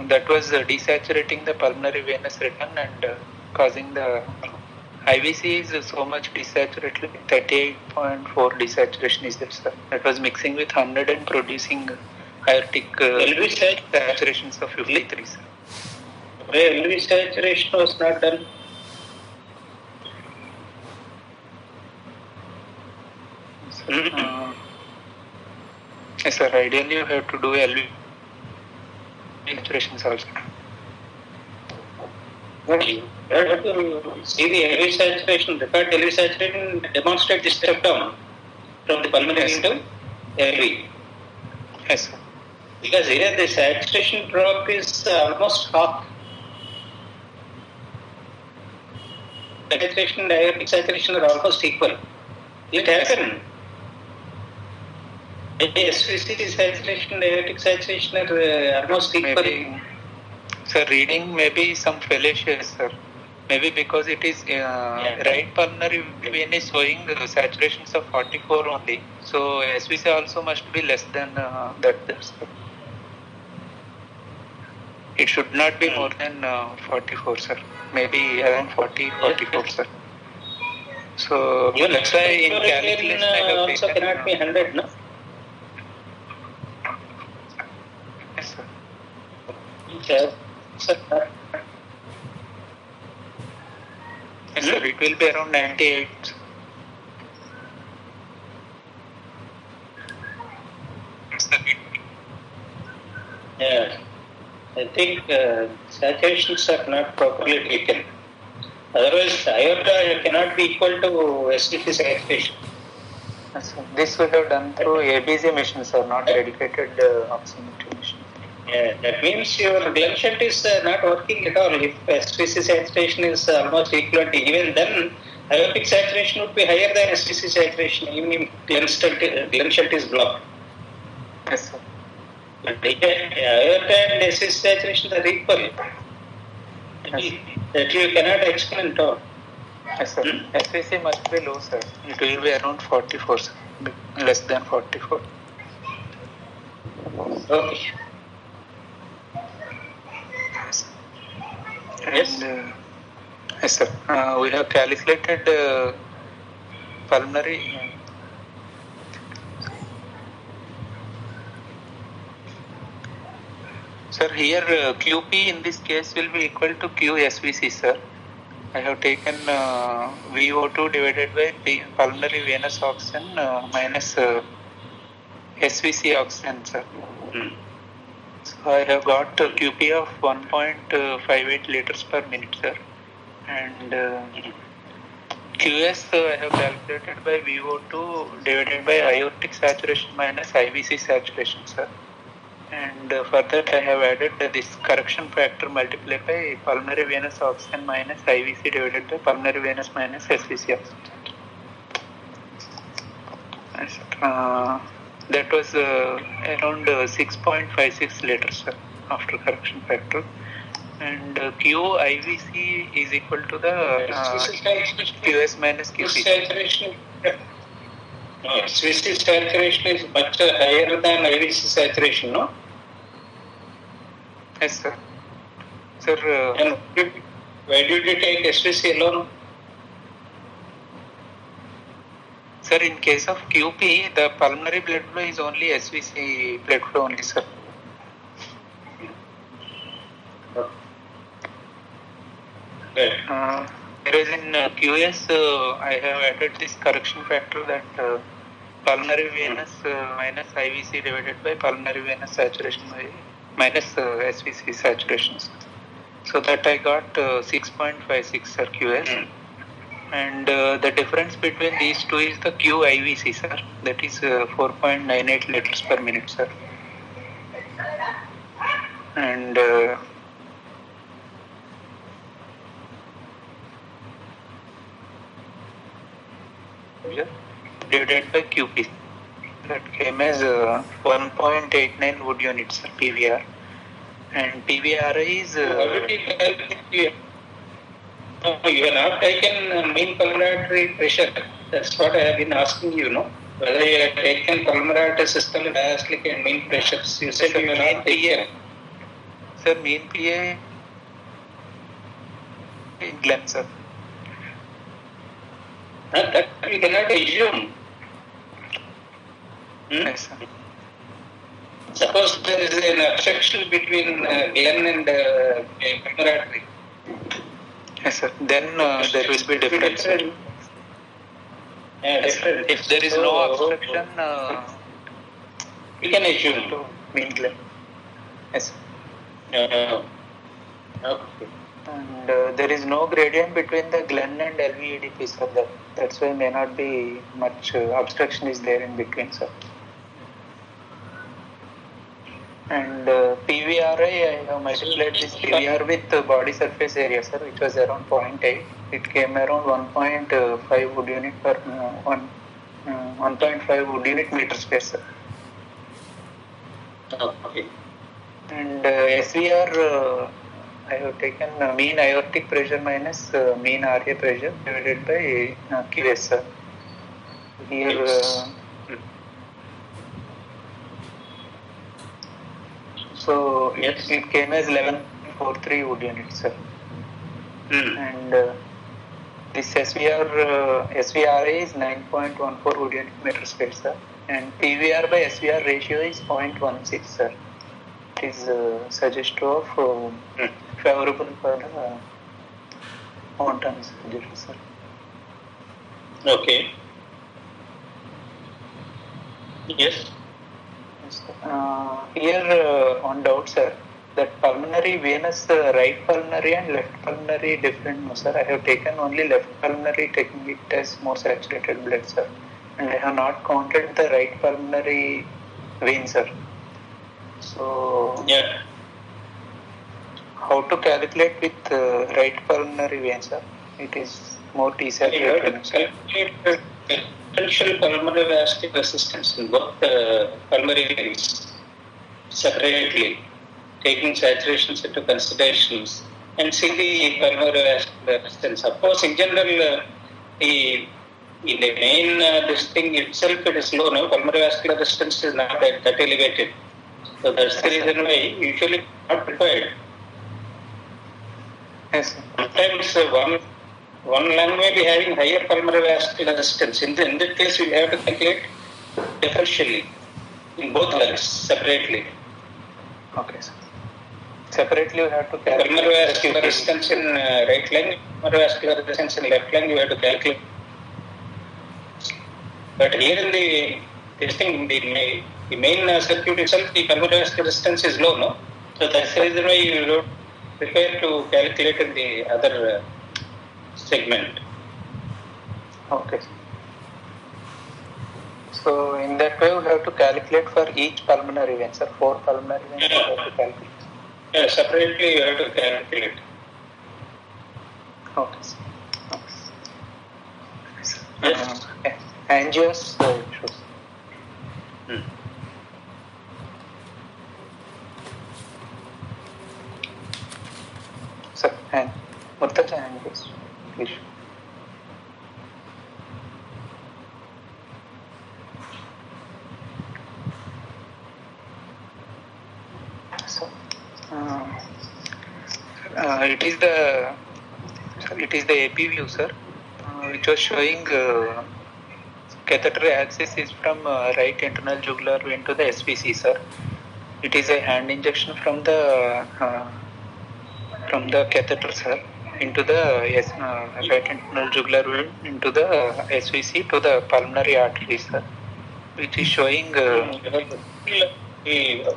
That was desaturating the pulmonary venous return and causing the IVC is so much desaturated, 38.4 desaturation is there, sir. That was mixing with 100 and producing aortic saturations of 53, sir. Why LV saturation was not done? Yes, sir. Ideally, you have to do LV saturations also. You have to see the LV saturation, record LV saturation, demonstrate this step down. from the pulmonary into LV. Yes, sir. Because here the saturation drop is almost half. Saturation and aortic saturation are almost equal. It happened. SVC saturation and aortic saturation are almost equal. Maybe, sir, reading maybe some fallacious, sir. Maybe because it is right pulmonary vein is showing saturations of 44 only. So SVC also must be less than that, sir. It should not be more than 44, sir. Maybe around 40, 44, sir. So Even that's why in calculation I have also taken, cannot be 100, no? Yes, sir. Yes, sir. Yes, sir. It will be around 98. Yeah. I think saturations are not properly taken. Otherwise, aorta cannot be equal to SVC saturation. Yes, sir. This we have done through ABG machine, sir, not dedicated oximetry machine. Yeah, that means your Glenn shunt is not working at all. If SVC saturation is almost equivalent, even then aortic saturation would be higher than SVC saturation, even if Glenn shunt is blocked. Yes, sir. But aorta and SVC saturation are equal. Yes. That you cannot explain at all. Yes, sir. SVC must be low, sir. It will be around 44, sir. Less than 44. Okay. Yes. And, yes, sir. We have calculated pulmonary. Sir, here QP in this case will be equal to QSVC, sir. I have taken VO2 divided by pulmonary venous oxygen minus SVC oxygen, sir. So I have got QP of 1.58 liters per minute, sir. And QS I have calculated by VO2 divided by aortic saturation minus IVC saturation, sir. And for that I have added this correction factor multiplied by pulmonary venous oxygen minus IVC divided by pulmonary venous minus SVC oxygen. That was around 6.56 liters, sir, after correction factor. And QIVC is equal to the QS minus QC. Saturation. SVC saturation is much higher than IVC saturation, no? Yes, sir. Sir, And why did you take SVC alone? sir, in case of QP, the pulmonary blood flow is only SVC blood flow only, sir. Whereas in QS, I have added this correction factor that pulmonary venous minus IVC divided by pulmonary venous saturation by minus SVC saturations. So that I got 6.56, sir, QS. And the difference between these two is the QIVC, sir. That is 4.98 liters per minute, sir. And divided by QP. That came as 1.89 wood units, sir, PVR. And PVR is... No, you have not taken mean pulmonary pressure. That's what I have been asking you, no? Whether you have taken pulmonary systolic, diastolic and mean pressures. You said you have not taken. Sir, mean PA in Glenn, sir. That we cannot assume. Yes, sir. Suppose there is an obstruction between Glenn and pulmonary. Yes, sir. Then there will be difference. Sir. Yes, different. If there is no obstruction, we can assume to mean Glenn. Yes, sir. Okay. And there is no gradient between the Glen and LVEDP, sir. That's why may not be much obstruction is there in between, sir. And PVRI, I have multiplied this PVR with body surface area, sir, which was around 0.8. It came around 1.5 wood unit per 1.5 wood unit meter square, sir. Okay. And SVR, I have taken mean aortic pressure minus mean RA pressure divided by QS, sir. Here, so Yes. it came as 11.43 wood units, sir. And this SVRA is 9.14 wood unit meter square, sir. And PVR by SVR ratio is 0.16, sir. It is suggestive of favorable for the mountain surgery, sir. Okay. Yes. Here on doubt, sir, that pulmonary venous right pulmonary and left pulmonary different, no, sir. I have taken only left pulmonary, taking it as more saturated blood, sir. And I have not counted the right pulmonary vein, sir. So, Yeah. how to calculate with right pulmonary vein, sir? It is more You have to desaturated, sir. calculate the potential pulmonary vascular resistance in both pulmonary veins separately, taking saturations into considerations, and see the pulmonary vascular resistance. Of course, in general, in the main this thing itself, it is low. No, pulmonary vascular resistance is not that elevated. So that's the reason why usually not required. Yes, sir. Sometimes one lung may be having higher pulmonary vascular resistance. In that case, we have to calculate differentially in both lungs separately. Okay, sir. Separately, we have to calculate Pulmonary vascular the QT. resistance in right lung, pulmonary vascular resistance in left lung, you have to calculate. But here in the testing, the main circuit itself, the pulmonary vascular resistance is low, no? So that's the reason why you don't prepare to calculate in the other segment. Okay. So in that way, we have to calculate for each pulmonary vein, sir. 4 pulmonary veins we have to calculate. Yeah, separately you have to calculate. Okay, sir. Yes. Angios issues. Sir, and Murtaja angios, please. So, it is the AP view, sir, which was showing catheter axis is from right internal jugular vein to the SVC, sir. It is a hand injection from the catheter, sir, into the right internal jugular vein into the SVC to the pulmonary artery, sir, which is showing.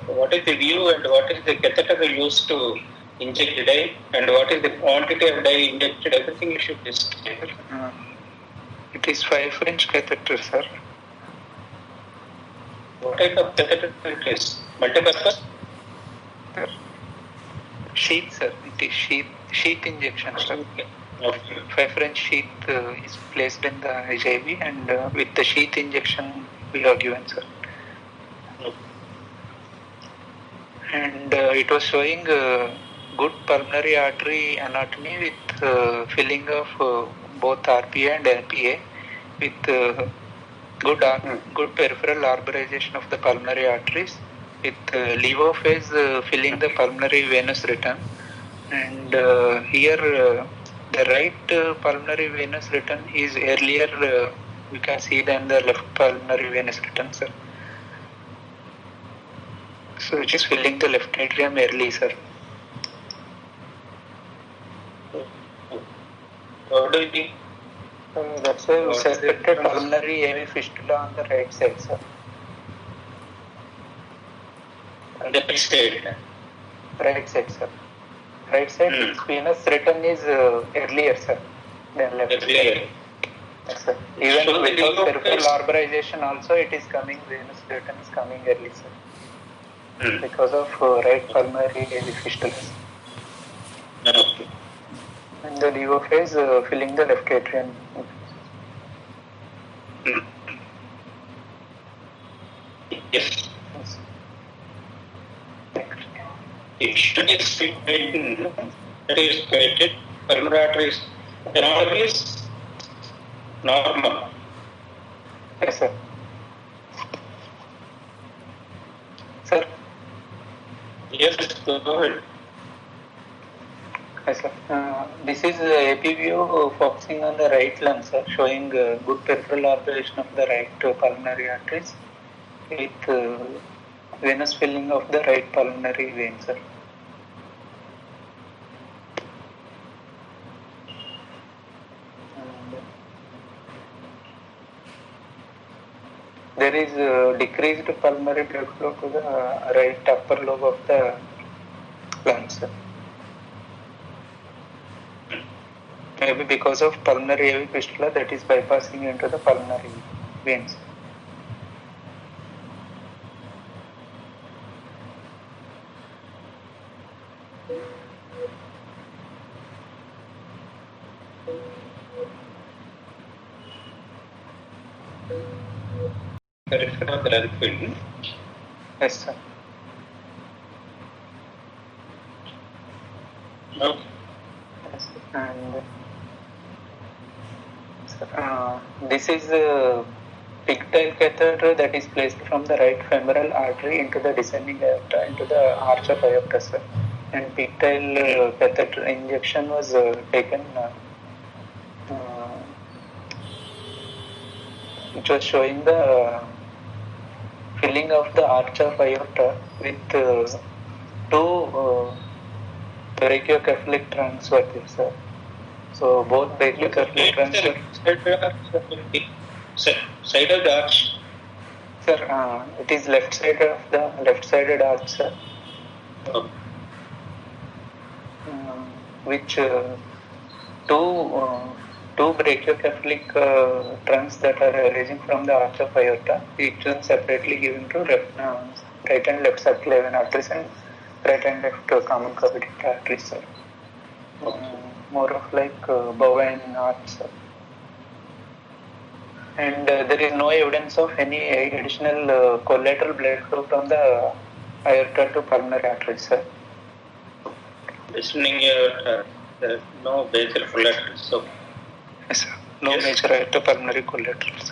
What is the view and what is the catheter used to inject the dye and what is the quantity of dye injected? Everything you should discuss. It is 5-inch catheter, sir. What type of catheter it is? Multipurpose? Sir. Sheath, sir. It is sheath injection, sir. Okay. 5-inch sheath is placed in the HIV and with the sheath injection we are given, sir. And it was showing good pulmonary artery anatomy with filling of both RPA and LPA with good peripheral arborization of the pulmonary arteries with levo phase filling the pulmonary venous return. And here the right pulmonary venous return is earlier we can see than the left pulmonary venous return, sir. So it is filling the left atrium early, sir. What do you think? That's why we suspected pulmonary AV fistula on the right side, sir. On the right side. Right side, sir. right side, its venous return is earlier, sir, than left. Earlier. Yes, sir. Even So the without leaf of peripheral face- arborization also it is coming, venous return is coming early, sir, Hmm. because of right pulmonary fistulas. Okay. And the levo phase filling the left atrium. Hmm. Yes. Yes. It is situated. It is situated. Pulmonary arteries. Anatomy is normal. Yes, sir. Sir. Yes, go ahead. Yes, sir. This is AP view focusing on the right lung, sir, showing good peripheral arborization of the right pulmonary arteries with venous filling of the right pulmonary vein, sir. And there is decreased pulmonary blood flow to the right upper lobe of the lungs, sir. Maybe because of pulmonary AV fistula that is bypassing into the pulmonary veins. Peripheral blood film. Yes, sir. Okay. Yes, and this is a pigtail catheter that is placed from the right femoral artery into the descending aorta, into the arch of aorta, sir. And pigtail catheter injection was taken. It was showing the filling of the arch of aorta with two brachiocephalic trunks were there, sir. So both brachiocephalic trunks were. Side of the arch. Sir, it is left-sided arch, sir. Oh. Which two brachiocephalic trunks that are arising from the arch of aorta, each one separately given to right and left subclavian arteries and right and left common cubital arteries, sir. More of like bovine arch, sir. And there is no evidence of any additional collateral blood flow from the aorta to pulmonary arteries, sir. Listening your no basal collaterals. So Yes, sir. No yes. major aorta pulmonary collaterals.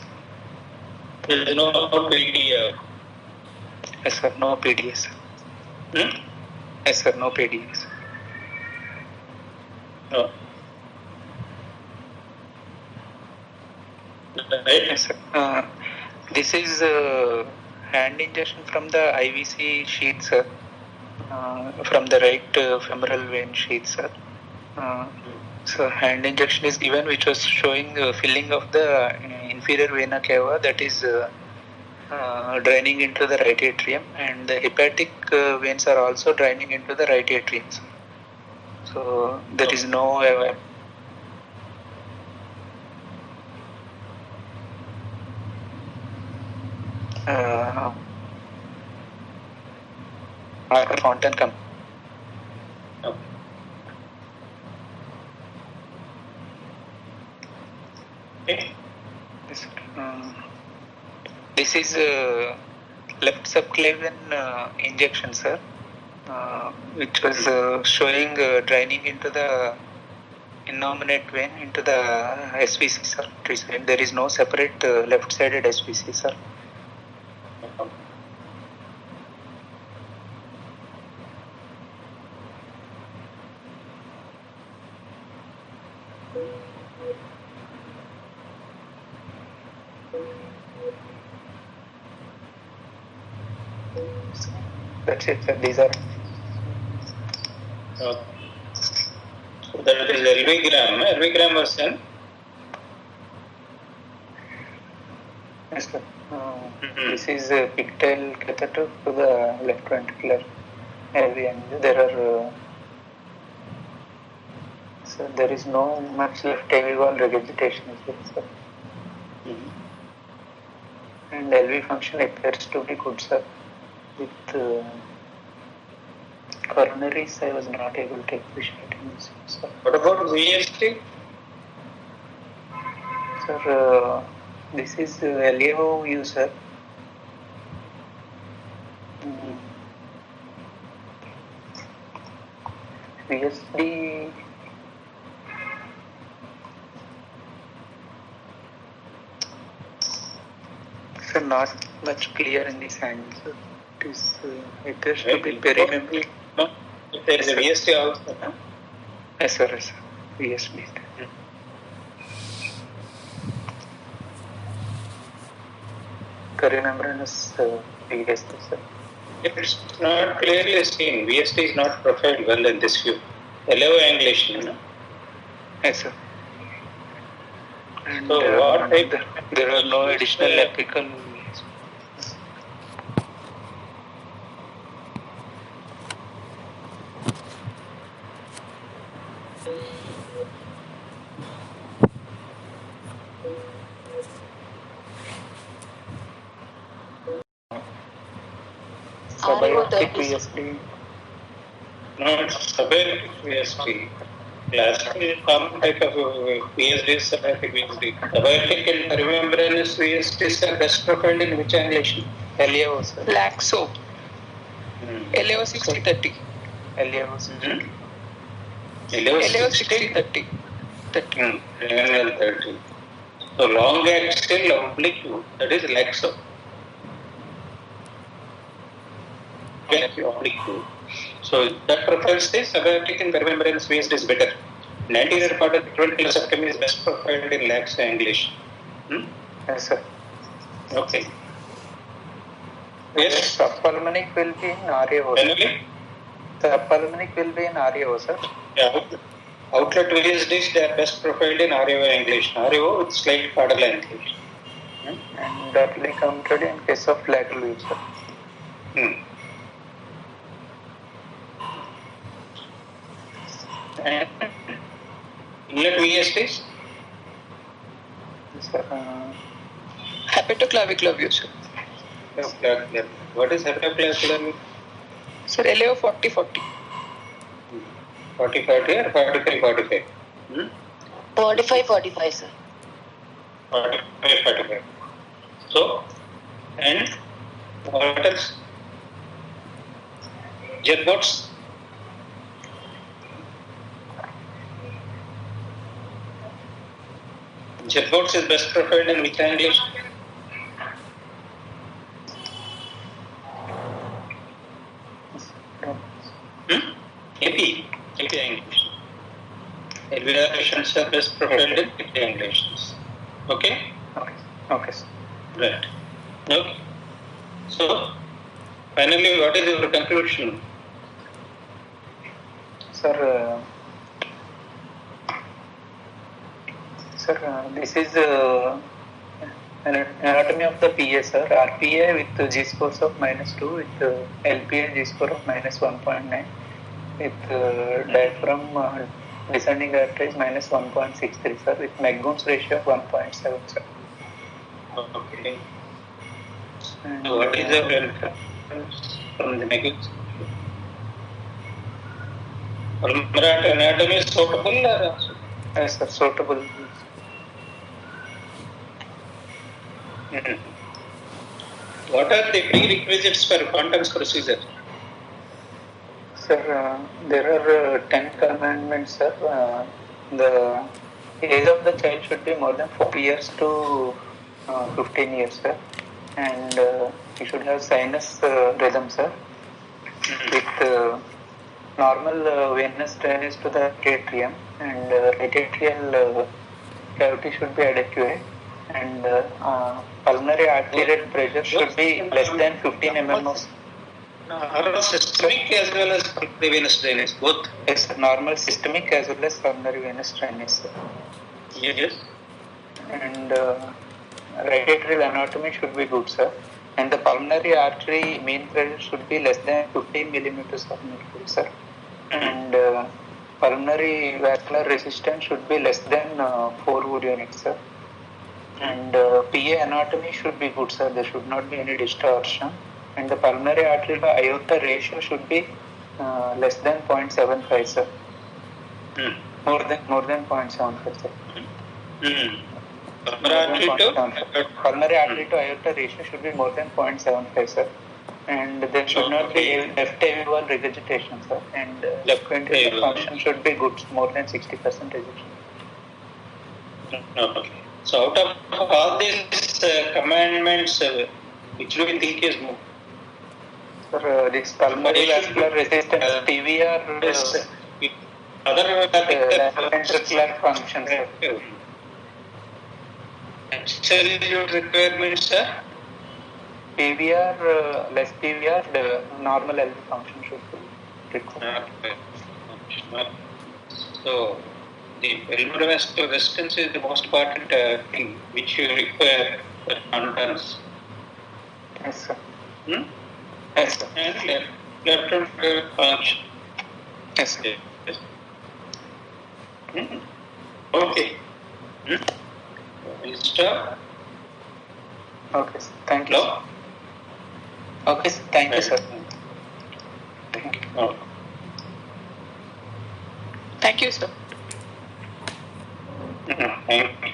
There is no PD. Yes, sir. No PDS. Yes, sir. No PDS. No. Right. Yes, sir. This is hand injection from the IVC sheath, sir. From the right femoral vein sheath, sir. So hand injection is given, which was showing filling of the inferior vena cava that is draining into the right atrium, and the hepatic veins are also draining into the right atrium. So there is no fountain come. Okay. This is left subclavian injection, sir, which was showing draining into the innominate vein into the SVC, sir. There is no separate left-sided SVC, sir. That's it, sir. These are. So that is LV-gram. LV-gram version. Yes, sir. This is a pigtail catheter to the left ventricular LV, and there are sir. There is no much left AV wall regurgitation is there, sir. And LV function appears to be good, sir. With coronaries, I was not able to appreciate in this, sir. What about VST? Sir, this is LAO view, sir. VSD. Sir, not much clear in this angle, sir. It is appears to be perimembranous. No, there is a VST also. No? Yes, sir. Yes, sir. VSD. Perimembranous VSD, sir. It's not clearly seen. VST is not profiled well in this view. LAO angulation, no? Yes, sir. And So what type? there are no additional apical. Subaortic VSD. Not subaortic VST. Classical common type of VSD is subaortic VSD. Subaortic and perimembranous VSTs are best profiled in which angulation? LAO, sir. Laxo. LAO 60-30. LAO, sir. LAO 60-30. 30. Angle 30. So long axial oblique, that is laxo. Oblique. So that profiles the subaortic and perimembranous VSD is better. The anterior part of the ventricular septum is best profiled in lax angulation. Yes, sir. Okay. Yes. Subpulmonic will be in RAO. Finally, Subpulmonic will be in RAO, sir. yeah, outlet VSDs, they are best profiled in RAO angulation. RAO with slight caudal angulation. And that will be counted in case of lateral view, sir. And inlet VSDs? Sir, Hepatoclavicular view, sir. What is hepatoclavicular? Sir, LAO 40-40. 40-40 or 45-45? 45-45, sir. 45-45. So, and what else? Jetboats? Jetboats is best profiled in which angulation? AP angulation. Alveolar patients are best profiled in AP angulations. Okay? Okay, sir. Right. Okay. So, finally, what is your conclusion? Sir, this is anatomy of the PA, sir. RPA with G scores of -2, with LPA G score of -1.9, with diaphragm descending arteries -1.63, sir, with McGoon's ratio of 1.7, sir. Okay. So what is the reference from the McGoon's? Pulmonary anatomy is suitable or? Yes, sir, suitable. What are the prerequisites for Quantum's procedure? Sir, there are 10 commandments, sir. The age of the child should be more than 4 years to 15 years, sir. And he should have sinus rhythm, sir, with normal venous drainage to the right atrium, and right atrial cavity should be adequate, and pulmonary arterial pressure should be less than 15 mm of Systemic as well as pulmonary venous drainage, both. yes, normal systemic as well as pulmonary venous drainage, sir. Yes. And right atrial anatomy should be good, sir. And the pulmonary artery mean pressure should be less than 15 millimeters of mercury, sir. And pulmonary vascular resistance should be less than 4 Wood units, sir. And PA anatomy should be good, sir. There should not be any distortion. And the pulmonary artery to aorta ratio should be less than 0.75, sir. More than 0.75, sir. Pulmonary artery to aorta ratio should be more than 0.75, sir. And there should not be left avial regurgitation, sir. And left ventricular function should be good, more than 60% ejection. Okay. So out of all these commandments, which do you think is more? Sir, this pulmonary vascular resistance, PVR, other ventricular function, sir. Absolute requirements, sir? PVR, less PVR, the normal LV function should be required. So, the pulmonary vascular resistance is the most important thing which you require for conductance. Yes, sir. Yes, sir. And left ventricular function. Yes, sir. Yes. Okay. We'll stop. Okay, sir. Thank you. No? Sir. Okay, sir. Thank you, sir. Thank you. Oh. Thank you, sir. Thank you.